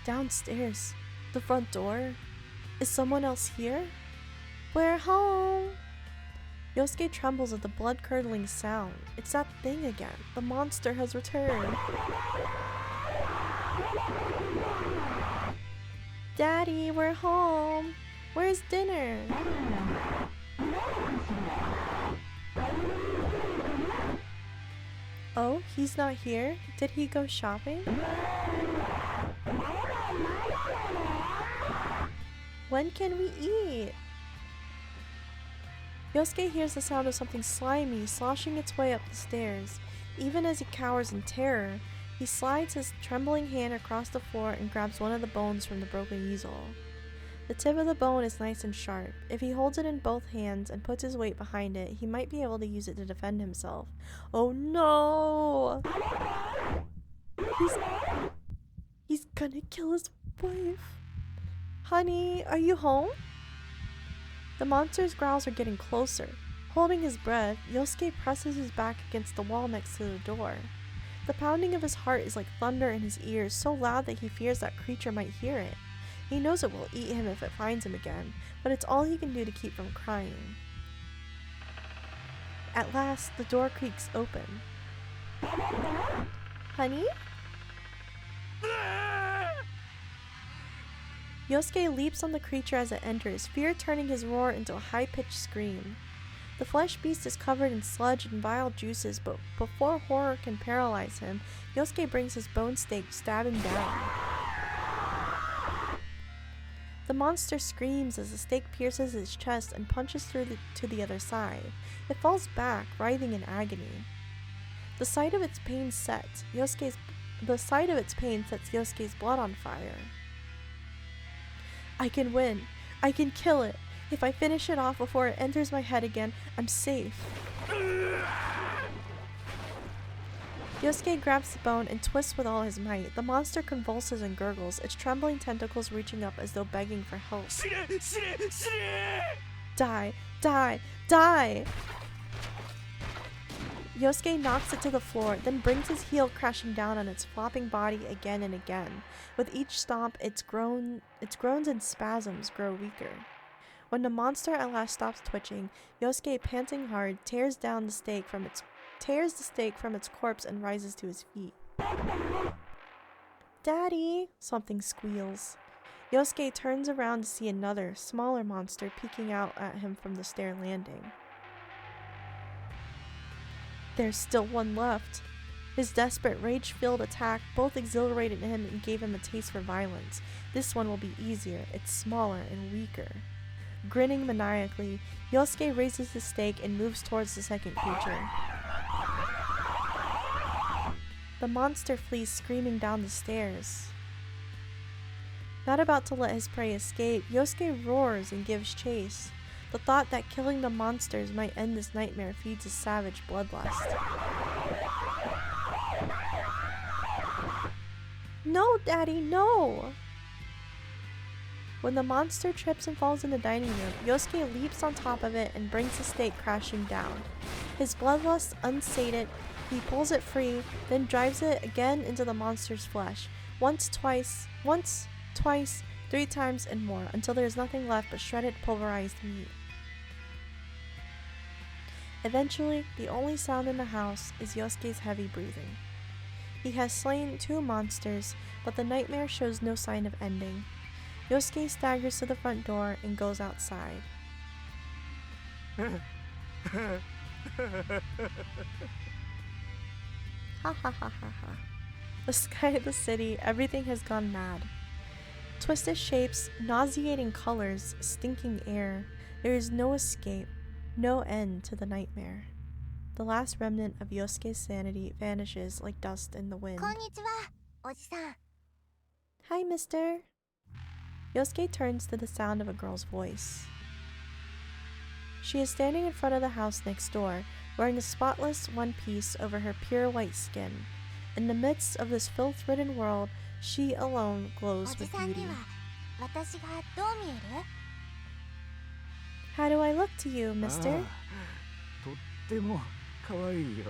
Downstairs. The front door. Is someone else here? We're home! Yosuke trembles at the blood-curdling sound. It's that thing again. The monster has returned. Daddy, we're home! Where's dinner? Oh, he's not here? Did he go shopping? When can we eat? Yosuke hears the sound of something slimy sloshing its way up the stairs. Even as he cowers in terror, he slides his trembling hand across the floor and grabs one of the bones from the broken easel. The tip of the bone is nice and sharp. If he holds it in both hands and puts his weight behind it, he might be able to use it to defend himself. Oh no! He's gonna kill his wife. Honey, are you home? The monster's growls are getting closer. Holding his breath, Yosuke presses his back against the wall next to the door. The pounding of his heart is like thunder in his ears, so loud that he fears that creature might hear it. He knows it will eat him if it finds him again, but it's all he can do to keep from crying. At last, the door creaks open. Honey? Yosuke leaps on the creature as it enters, fear turning his roar into a high-pitched scream. The flesh beast is covered in sludge and vile juices, but before horror can paralyze him, Yosuke brings his bone stake, stabbing down. The monster screams as the stake pierces his chest and punches through to the other side. It falls back, writhing in agony. The sight of its pain sets Yosuke's blood on fire. I can win. I can kill it. If I finish it off before it enters my head again, I'm safe. Yosuke grabs the bone and twists with all his might. The monster convulses and gurgles, its trembling tentacles reaching up as though begging for help. Die! Die! Die! Yosuke knocks it to the floor, then brings his heel crashing down on its flopping body again and again. With each stomp, its groans and spasms grow weaker. When the monster at last stops twitching, Yosuke, panting hard, tears the stake from its corpse and rises to his feet. Daddy! Something squeals. Yosuke turns around to see another, smaller monster peeking out at him from the stair landing. There's still one left. His desperate, rage-filled attack both exhilarated him and gave him a taste for violence. This one will be easier. It's smaller and weaker. Grinning maniacally, Yosuke raises the stake and moves towards the second creature. The monster flees screaming down the stairs. Not about to let his prey escape, Yosuke roars and gives chase. The thought that killing the monsters might end this nightmare feeds his savage bloodlust. No, Daddy, no! When the monster trips and falls in the dining room, Yosuke leaps on top of it and brings the stake crashing down. His bloodlust unsated, he pulls it free, then drives it again into the monster's flesh. Once, twice, 3 times and more, until there is nothing left but shredded, pulverized meat. Eventually, the only sound in the house is Yosuke's heavy breathing. He has slain 2 monsters, but the nightmare shows no sign of ending. Yosuke staggers to the front door and goes outside. Ha ha ha ha ha. The sky of the city, everything has gone mad. Twisted shapes, nauseating colors, stinking air. There is no escape, no end to the nightmare. The last remnant of Yosuke's sanity vanishes like dust in the wind. こんにちは、おじさん。 Hi, mister. Yosuke turns to the sound of a girl's voice. She is standing in front of the house next door, wearing a spotless one piece over her pure white skin. In the midst of this filth-ridden world, she alone お glows じ with さんに beauty. は私がどう見える？ How do I look to you, あ mister? あとっても可愛いよ。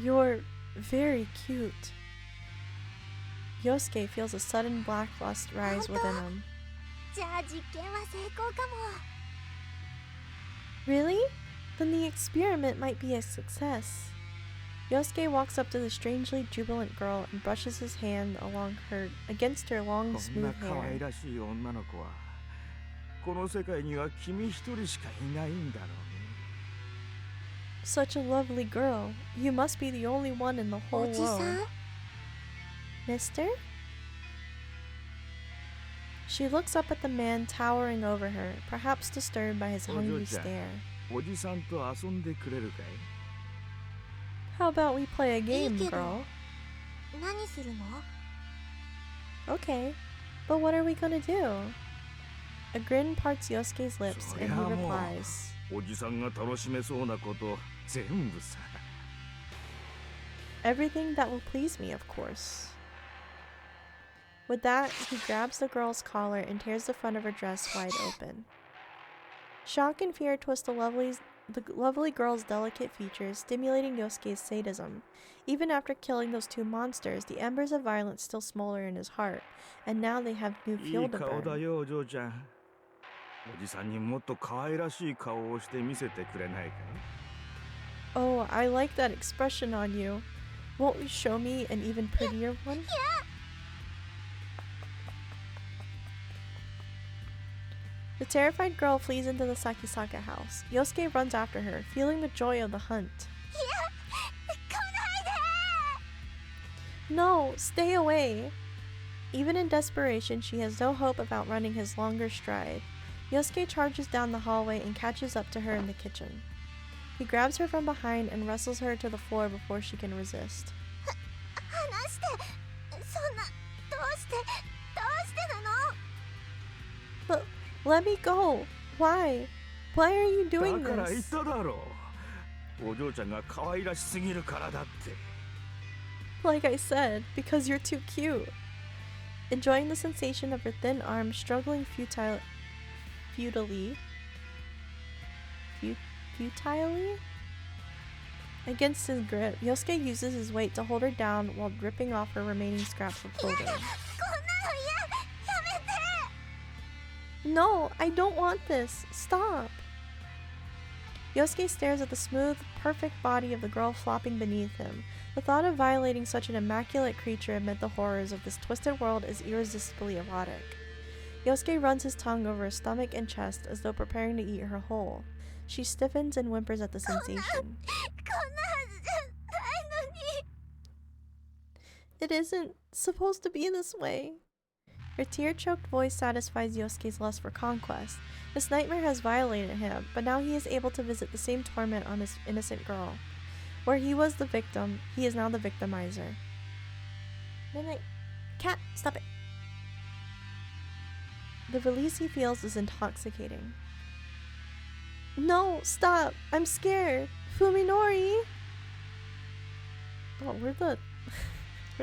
You're very cute. Yosuke feels a sudden black lust rise within him. じゃあ実験は成功かも。 Really? Then the experiment might be a success. Yosuke walks up to the strangely jubilant girl and brushes his hand against her こ long, んな smooth 可愛 hair. らしい女の子はこの世界には君一人しかいないんだろうね。 Such a lovely girl. You must be the only one in the お whole じさん world. Mister? She looks up at the man towering over her, perhaps disturbed by his hungry Ojo-chan. stare. おじさんと遊んでくれるかい？ How about we play a いい game, けど girl? 何するの？ Okay, but what are we gonna do? A grin parts Yosuke's lips and he そりゃもう replies, おじさんが楽しめそうなこと全部さ。 Everything that will please me, of course. With that, he grabs the girl's collar and tears the front of her dress wide open. Shock and fear twist the lovely girl's delicate features, stimulating Yosuke's sadism. Even after killing those two monsters, the embers of violence still smolder in his heart, and now they have new い fuel い to 顔だ burn. よ、お嬢ちゃん。おじさんにもっと可愛らしい顔をして見せてくれないかい？ Oh, I like that expression on you. Won't you show me an even prettier one? The terrified girl flees into the Sakisaka house. Yosuke runs after her, feeling the joy of the hunt. 来ないで！ No, stay away! Even in desperation, she has no hope of outrunning his longer stride. Yosuke charges down the hallway and catches up to her in the kitchen. He grabs her from behind and wrestles her to the floor before she can resist. 話して！そんな、どうしてなの？ But let me go! Why? Why are you だ doing から言っ this? ただろう。お嬢ちゃんが可愛らしすぎるからだって。 Like I said, because you're too cute. Enjoying the sensation of her thin arms struggling futilely against his grip, Yosuke uses his weight to hold her down while ripping off her remaining scraps of 嫌 clothing. だ！こんなの嫌！やめて！ No, I don't want this. Stop. Yosuke stares at the smooth, perfect body of the girl flopping beneath him. The thought of violating such an immaculate creature amid the horrors of this twisted world is irresistibly erotic. Yosuke runs his tongue over her stomach and chest as though preparing to eat her whole. She stiffens and whimpers at the sensation. こんなはずじゃないのに。 It isn't supposed to be this way. Her tear-choked voice satisfies Yosuke's lust for conquest. This nightmare has violated him, but now he is able to visit the same torment on his innocent girl. Where he was the victim, he is now the victimizer. Night-night. Cat, stop it. The release he feels is intoxicating. No, stop! I'm scared! Fuminori! Oh, where'd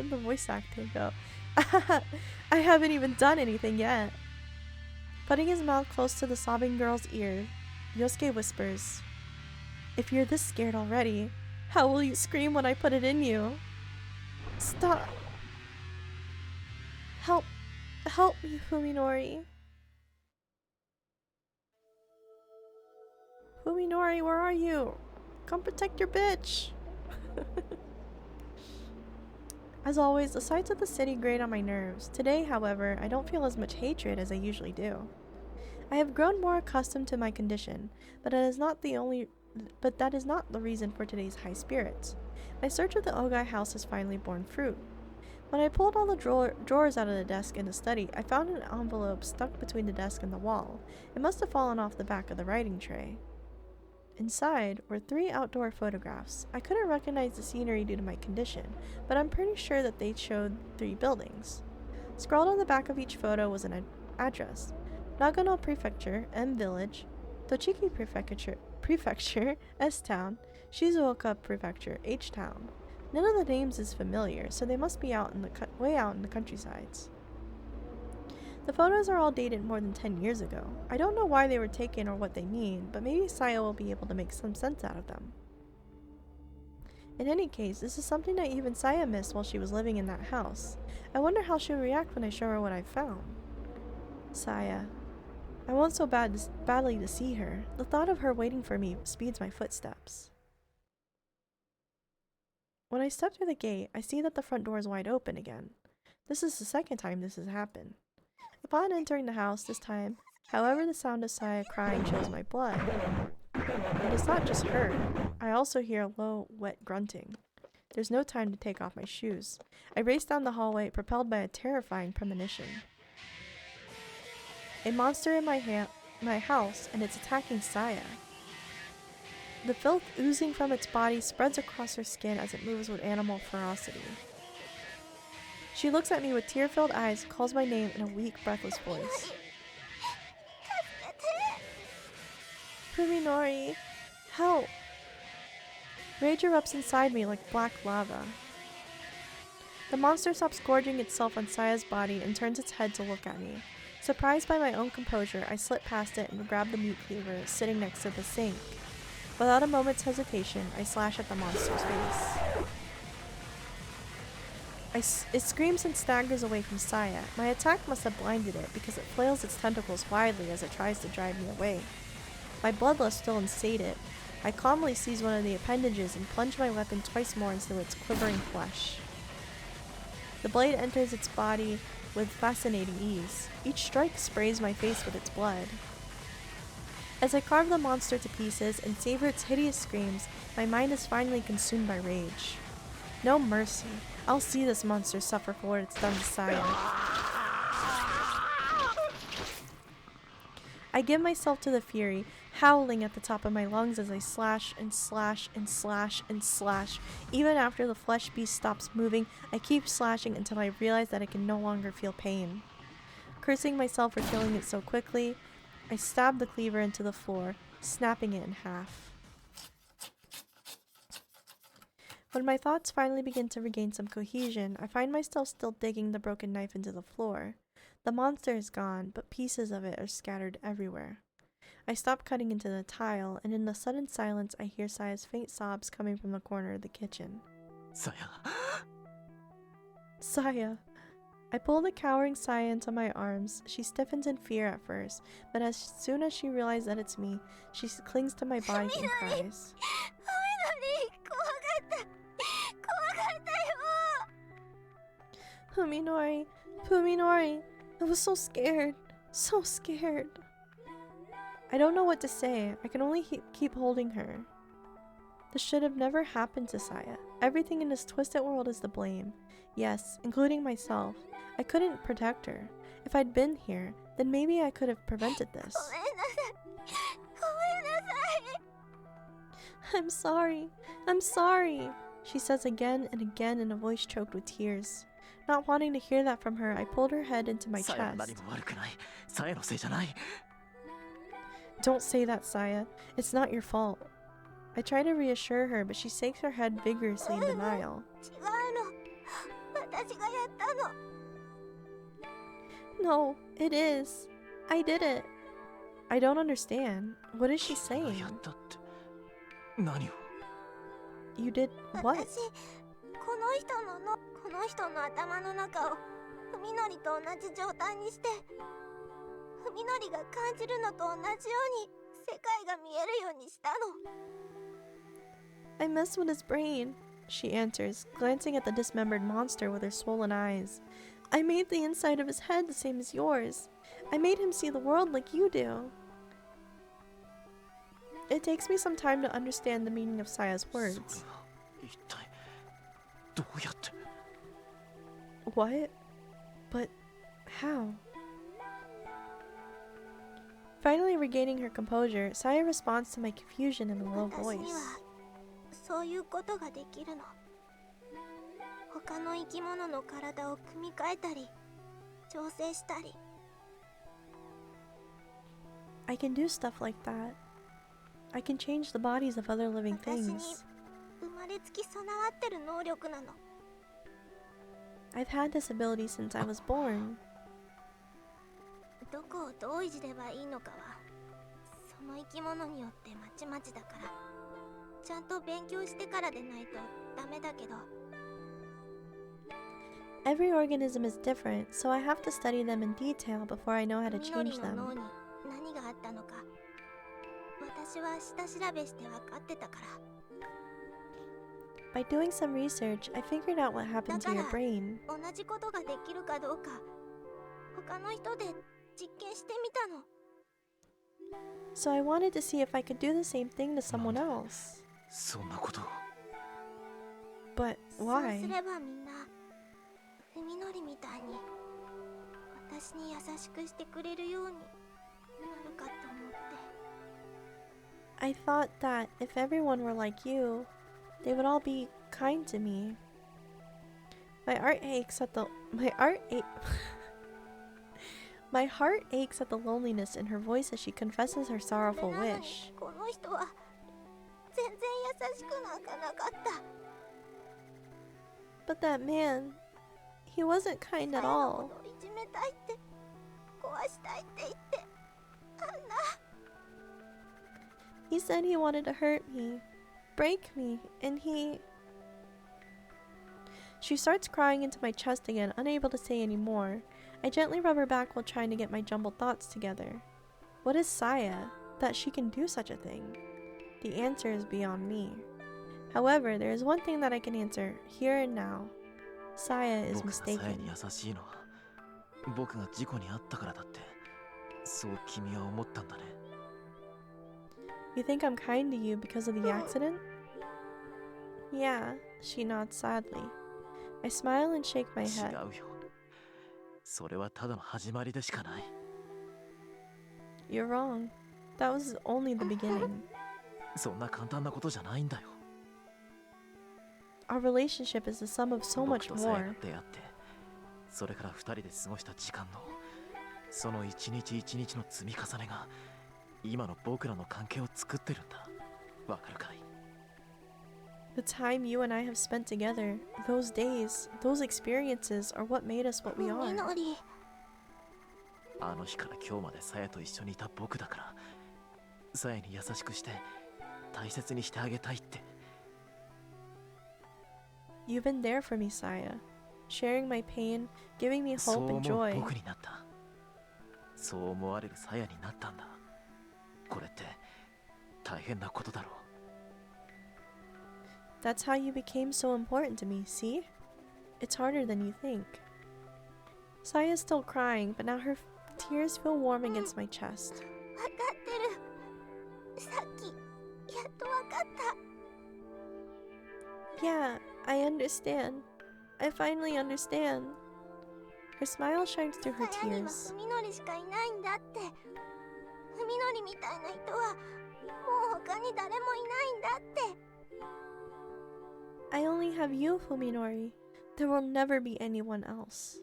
the voice acting go? I haven't even done anything yet. Putting his mouth close to the sobbing girl's ear, Yosuke whispers, If you're this scared already, how will you scream when I put it in you? Stop! Help me, Fuminori. Fuminori, where are you? Come protect your bitch! As always, the sights of the city grate on my nerves. Today, however, I don't feel as much hatred as I usually do. I have grown more accustomed to my condition, but that is not the reason for today's high spirits. My search of the Ogai house has finally borne fruit. When I pulled all the drawers out of the desk in the study, I found an envelope stuck between the desk and the wall. It must have fallen off the back of the writing tray. Inside were 3 outdoor photographs. I couldn't recognize the scenery due to my condition, but I'm pretty sure that they showed 3 buildings. Scrawled on the back of each photo was an address. Nagano Prefecture, M Village, Tochigi Prefecture, S-Town, Shizuoka Prefecture, H-Town. None of the names is familiar, so they must be way out in the countrysides. The photos are all dated more than 10 years ago. I don't know why they were taken or what they mean, but maybe Saya will be able to make some sense out of them. In any case, this is something that even Saya missed while she was living in that house. I wonder how she'll react when I show her what I found. Saya. I want so badly to see her. The thought of her waiting for me speeds my footsteps. When I step through the gate, I see that the front door is wide open again. This is the second time this has happened. Upon entering the house this time, however, the sound of Saya crying chills my blood. And it's not just her. I also hear low, wet grunting. There's no time to take off my shoes. I race down the hallway, propelled by a terrifying premonition. A monster in my house, and it's attacking Saya. The filth oozing from its body spreads across her skin as it moves with animal ferocity. She looks at me with tear-filled eyes, calls my name in a weak, breathless voice. Fuminori, help! Rage erupts inside me like black lava. The monster stops gorging itself on Saya's body and turns its head to look at me. Surprised by my own composure, I slip past it and grab the meat cleaver sitting next to the sink. Without a moment's hesitation, I slash at the monster's face. It screams and staggers away from Saya. My attack must have blinded it because it flails its tentacles widely as it tries to drive me away. My bloodlust still unsated, I calmly seize one of the appendages and plunge my weapon twice more into its quivering flesh. The blade enters its body with fascinating ease. Each strike sprays my face with its blood. As I carve the monster to pieces and savor its hideous screams, my mind is finally consumed by rage. No mercy. I'll see this monster suffer for what it's done to Saya. I give myself to the fury, howling at the top of my lungs as I slash and slash and slash and slash. Even after the flesh beast stops moving, I keep slashing until I realize that I can no longer feel pain. Cursing myself for killing it so quickly, I stab the cleaver into the floor, snapping it in half. When my thoughts finally begin to regain some cohesion, I find myself still digging the broken knife into the floor. The monster is gone, but pieces of it are scattered everywhere. I stop cutting into the tile, and in the sudden silence I hear Saya's faint sobs coming from the corner of the kitchen. Saya. Saya. I pull the cowering Saya into my arms. She stiffens in fear at first, but as soon as she realizes that it's me, she clings to my body and cries. Fuminori, Fuminori, I was so scared, so scared. I don't know what to say. I can only keep holding her. This should have never happened to Saya. Everything in this twisted world is to blame. Yes, including myself. I couldn't protect her. If I'd been here, then maybe I could have prevented this. I'm sorry. I'm sorry, she says again and again in a voice choked with tears. Not wanting to hear that from her, I pulled her head into my chest. Don't say that, Saya. It's not your fault. I try to reassure her, but she shakes her head vigorously in denial. No, it is. I did it. I don't understand. What is she saying? You did what? この人の頭の中をふみのりと同じ状態にしてふみのりが感じるのと同じように世界が見えるようにしたの。 I messed with his brain, she answers, glancing at the dismembered monster with her swollen eyes. I made the inside of his head the same as yours. I made him see the world like you do. It takes me some time to understand the meaning of Saya's words. What? But how? Finally regaining her composure, Saya responds to my confusion in a low voice. そういうことができるの。他の生き物の体を組み替えたり調整したり。I can do stuff like that. I can change the bodies of other living 私に things. 生まれつき備わってる能力なの。 I've had this ability since I was born. どこをどういじればいいのかはその生き物によってまちまちだから、ちゃんと勉強してからでないとダメだけど。 Every organism is different, so I have to study them in detail before I know how to みのり change の脳 them. に何があったのか私は下調べして分かってたから。 By doing some research, I figured out what happened to your brain. 同じことができるかどうか他の人で実験してみたの。 So I wanted to see if I could do the same thing to someone else. そんなことを。 But そう why? すればみんなみのりみたいに私に優しくしてくれるようになるかと思って。 I thought that if everyone were like you, they would all be kind to me. My heart aches at the loneliness in her voice as she confesses her そ sorrowful れなのに wish. この人は全然優しくなんかなかった。 But that man, he wasn't kind さ at やの all. ことをいじめたいって壊したいって言ってあんな。 He said he wanted to hurt me, break me, and he... She starts crying into my chest again, unable to say any more. I gently rub her back while trying to get my jumbled thoughts together. What is Saya, that she can do such a thing? The answer is beyond me. However, there is one thing that I can answer, here and now. Saya is 僕がさや mistaken. に優しいのは僕が事故に遭ったからだって、そう君は思ったんだね。 You think I'm kind to you because of the accident? Yeah, she nods sadly. I smile and shake my 違 head. うよ。それはただの始まりでしかない。 You're wrong. That was only the beginning. そんな簡単なことじゃないんだよ。 Our relationship is the sum of so 僕 much とさやが more. 出会って、それから二人で過ごした時間のその一日一日の積み重ねが今の僕らの関係を作ってるんだ。わかるかい？ The time you and I have spent together, those days, those experiences are what made us what we み are. のり、あの日から今日までさやと一緒にいた僕だから、さやに優しくして大切にしてあげたいって。 You've been there for me, Saya, sharing my pain, giving me そう hope 思 and う joy. 僕になった。そう思われるさやになったんだ。これって大変なことだろう。 That's how you became so important to me, see? It's harder than you think. Saya's still crying, but now her tears feel warm against my chest. わかってる。さっきやっとわかった。 Yeah, I understand. I finally understand. Her smile shines through her さやには tears. ふみのりしかいないんだって。ふみのりみたいな人はもう他に誰もいないんだって。 I only have you, Fuminori. There will never be anyone else.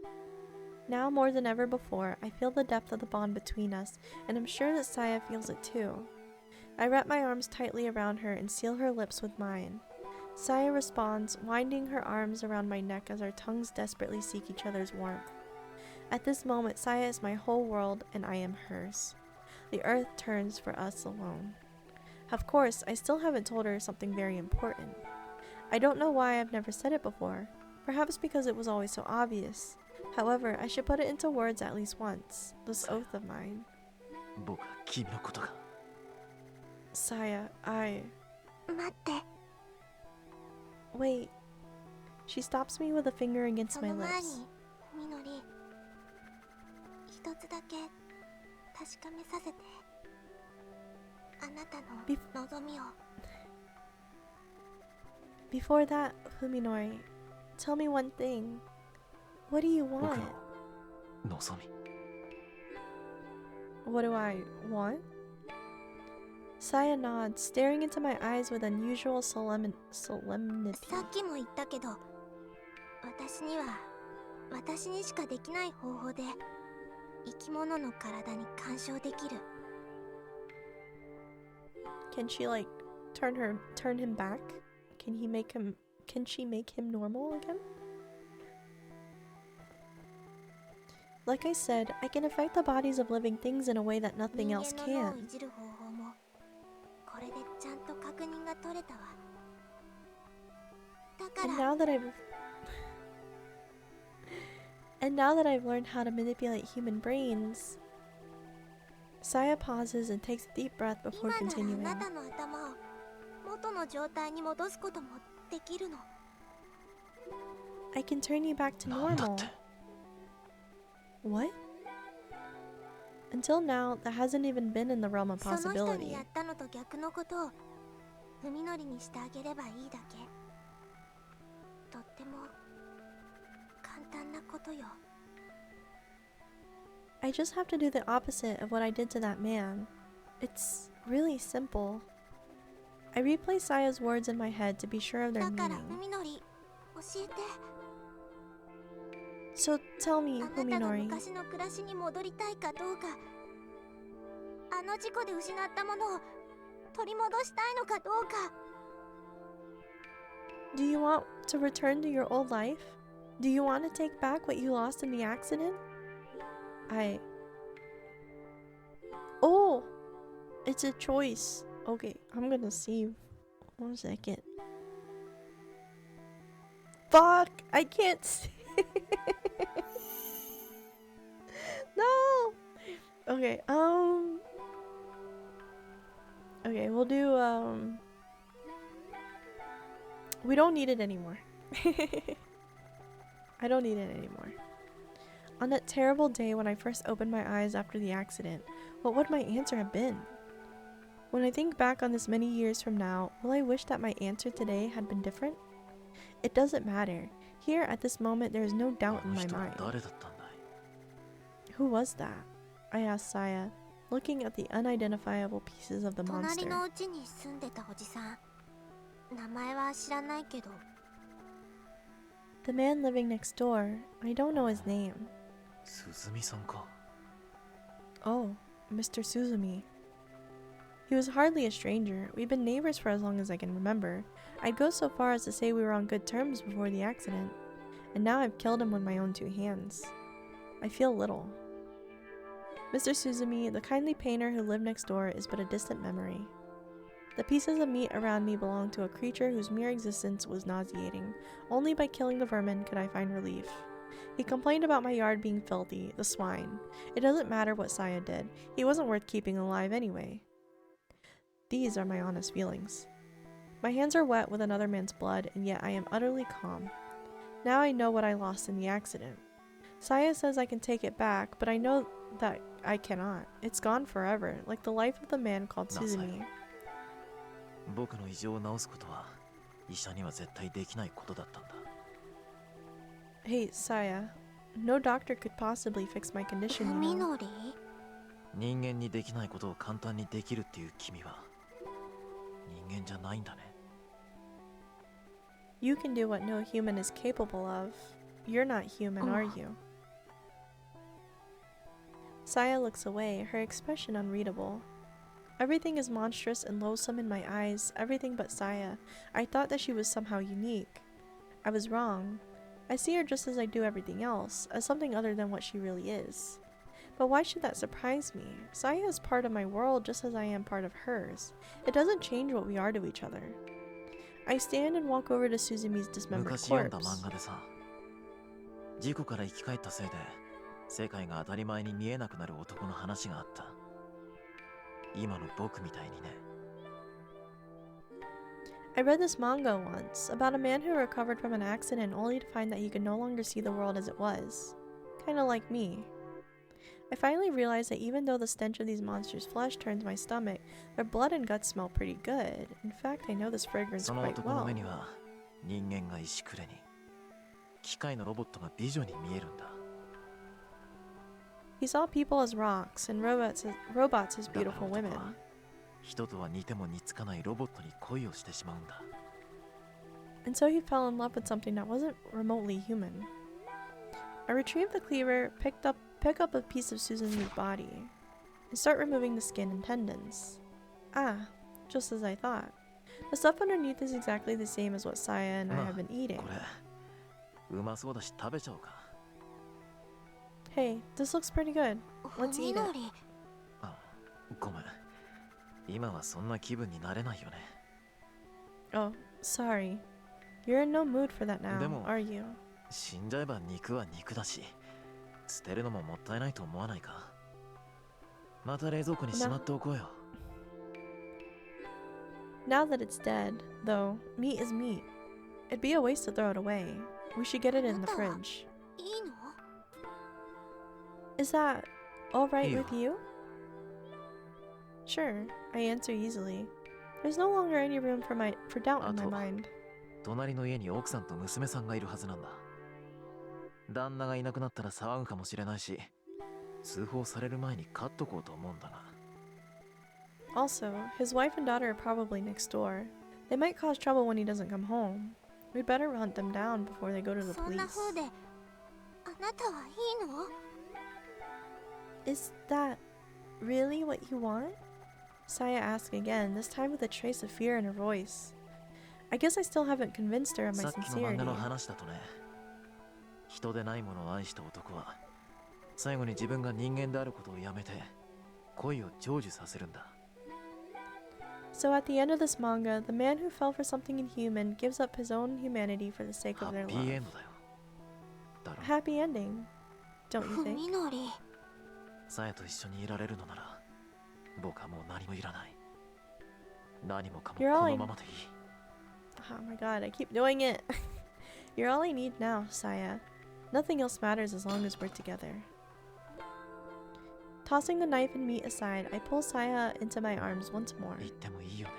Now more than ever before, I feel the depth of the bond between us, and I'm sure that Saya feels it too. I wrap my arms tightly around her and seal her lips with mine. Saya responds, winding her arms around my neck as our tongues desperately seek each other's warmth. At this moment, Saya is my whole world, and I am hers. The earth turns for us alone. Of course, I still haven't told her something very important. I don't know why I've never said it before. Perhaps because it was always so obvious. However, I should put it into words at least once. This oath of mine. 僕は君のことが。 Saya, I... 待って。 Wait. She stops me with a finger against そ my の前 lips. にみのり、一つだけ確かめさせて。あなたの望みを。 Before that, Fuminori, tell me one thing. What do you 僕 want? の望み。 What do I want? Saya nods, staring into my eyes with unusual solemnity. さっきも言ったけど、私には私にしかできない方法で生き物の体に干渉できる Can she like turn him back? Can she make him normal again? Like I said, I can affect the bodies of living things in a way that nothing else 人間の脳を can. いじる方法もこれでちゃんと確認が取れたわ。だか And ら now that I've learned how to manipulate human brains, Saya pauses and takes a deep breath 今 before なら continuing. あなたの頭を元の状態に戻すこともできるの。 I can turn you back to なんだっ normal. て。 What? Until now, that hasn't even been in the realm of その人に possibility. やったのと逆のことを海のりにしてあげればいいだけ。とっても簡単なことよ。 I just have to do the opposite of what I did to that man. It's really simple. I replay Saya's words in my head to be sure of their だから meaning. 海のり教えて。 So tell me, あなたが Fuminori, 昔の暮らしに戻りたいかどうか、あの事故で失ったものを取り戻したいのかどうか。 do you want to return to your old life? Do you want to take back what you lost in the accident? Oh! It's a choice. Okay, I'm gonna save. 1 second. Fuck! I can't see. No! Okay, okay, we'll do, we don't need it anymore. I don't need it anymore. On that terrible day when I first opened my eyes after the accident, what would my answer have been? When I think back on this many years from now, will I wish that my answer today had been different? It doesn't matter. Here, at this moment, there is no doubt あ in の my 人は mind. 誰だったんだい。 Who was that? I asked Saya, looking at the unidentifiable pieces of the 隣 monster. の家に住んでたおじさん。名前は知らないけど。 The man living next door. I don't know his name. 鈴見さんか。 Oh, Mr. Suzumi. He was hardly a stranger. We've been neighbors for as long as I can remember. I'd go so far as to say we were on good terms before the accident. And now I've killed him with my own 2 hands. I feel little. Mr. Suzumi, the kindly painter who lived next door, is but a distant memory. The pieces of meat around me belong to a creature whose mere existence was nauseating. Only by killing the vermin could I find relief. He complained about my yard being filthy, the swine. It doesn't matter what Saya did. He wasn't worth keeping alive anyway. These are my honest feelings. My hands are wet with another man's blood, and yet I am utterly calm. Now I know what I lost in the accident. Saya says I can take it back, but I know that I cannot. It's gone forever, like the life of the man called Suzumi. 僕の異常を治すことは医者には絶対できないことだったんだ。 Hey, Saya. No doctor could possibly fix my condition, 海 you know. のり人間にできないことを簡単にできるっていう君は人間じゃないんだね。 You can do what no human is capable of. You're not human, are you? Saya looks away, her expression unreadable. Everything is monstrous and loathsome in my eyes, everything but Saya. I thought that she was somehow unique. I was wrong. I see her just as I do everything else, as something other than what she really is. But why should that surprise me? Saya is part of my world just as I am part of hers. It doesn't change what we are to each other. I stand and walk over to Suzumi's dismembered 昔読んだ corpse. 漫画でさ、事故から生き返ったせいで世界が当たり前に見えなくなる男の話があった。今の僕みたいにね。 I read this manga once, about a man who recovered from an accident only to find that he could no longer see the world as it was. Kinda like me. I finally realized that even though the stench of these monsters' flesh turns my stomach, their blood and guts smell pretty good. In fact, I know this fragrance その quite 男の well. 目には人間が石くれに、機械のロボットが美女に見えるんだ。 He saw people as rocks and robots as だから beautiful 男 women. は人とは似ても似つかないロボットに恋をしてしまうんだ。 And so he fell in love with something that wasn't remotely human. I retrieved the cleaver, pick up a piece of Suzumi's body, and start removing the skin and tendons. Ah, just as I thought. The stuff underneath is exactly the same as what Saya and I have been eating. これうまそうだし食べちゃおうか。 Hey, this looks pretty good. Let's eat it. あ、ごめん。今はそんな気分になれないよね。 Oh, sorry. You're in no mood for that now, でも are you? 死んじゃえば肉は肉だし、捨てるのももったいないと思わないか。また冷蔵庫にしまっておこうよ。 Now that it's dead, though, meat is meat. It'd be a waste to throw it away. We should get it in the fridge. いいの？ Is that all right Ew. with you? Sure, I answer easily. There's no longer any room for doubt in my mind. 隣の家に奥さんと娘さんがいるはずなんだ。旦那がいなくなったら騒ぐかもしれないし、通報される前に飼っとこうと思うんだが。 Also, his wife and daughter are probably next door. They might cause trouble when he doesn't come home. We'd better hunt them down before they go to the そんな police. 風であなたはいいの？ Is that really what you want? Saya asked again, this time with a trace of fear in her voice. I guess I still haven't convinced her of my さっきの漫 sincerity. 画の話だとね、人でないものを愛した男は最後に自分が人間であることをやめて恋を成就させるんだ。 So at the end of this manga, the man who fell for something inhuman gives up his own humanity for the sake ハ of ッ their ピーエ love. ンドだよ。だろ A happy ending, don't you ふ think? みのり。さやと一緒にいられるのなら僕はもう何もいらない。何もかも You're all こ I- のままでいい。 Oh my god, I keep doing it. You're all I need now, Saya. Nothing else matters as long as we're together. Tossing the knife and meat aside, I pull Saya into my arms once more. 言ってもいいよね。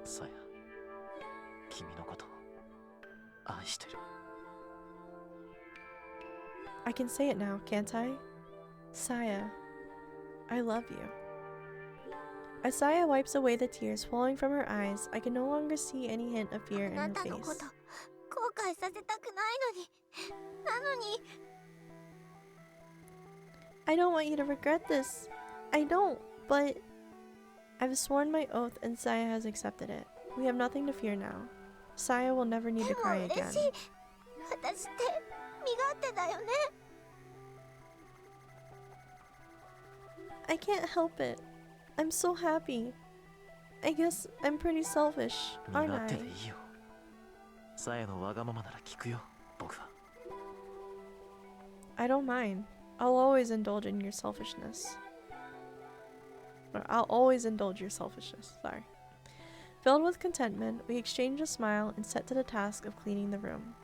さや、君のこと愛してる。 I can say it now, can't I? Saya, I love you. As Saya wipes away the tears falling from her eyes, I can no longer see any hint of fear あ in な her たのこ face. と後悔させたくないのに。なのに I don't want you to regret this. I don't, but I've sworn my oath and Saya has accepted it. We have nothing to fear now. Saya will never need で to も cry 嬉 again. しい。私って身勝手だよね。 I can't help it. I'm so happy. I guess I'm pretty selfish, 身 aren't 勝手 I? でいいよ。さやのわがままなら聞くよ、僕は。 I don't mind. I'll always indulge in your selfishness. Or I'll always indulge your selfishness. Sorry. Filled with contentment, we exchange a smile and set to the task of cleaning the room.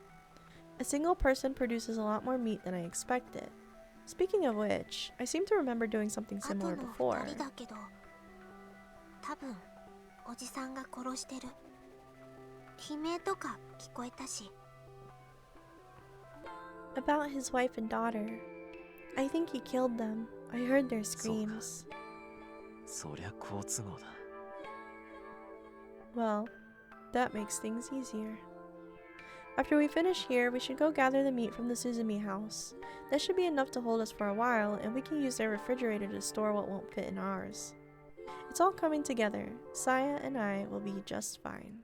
A single person produces a lot more meat than I expected. Speaking of which, I seem to remember doing something あと similar の before. 2人だけど、多分おじさんが殺してる。悲鳴とか聞こえたし。 About his wife and daughter. I think he killed them. I heard their screams. そりゃ好都合だ。 Well, that makes things easier. After we finish here, we should go gather the meat from the Suzumi house. That should be enough to hold us for a while, and we can use their refrigerator to store what won't fit in ours. It's all coming together. Saya and I will be just fine.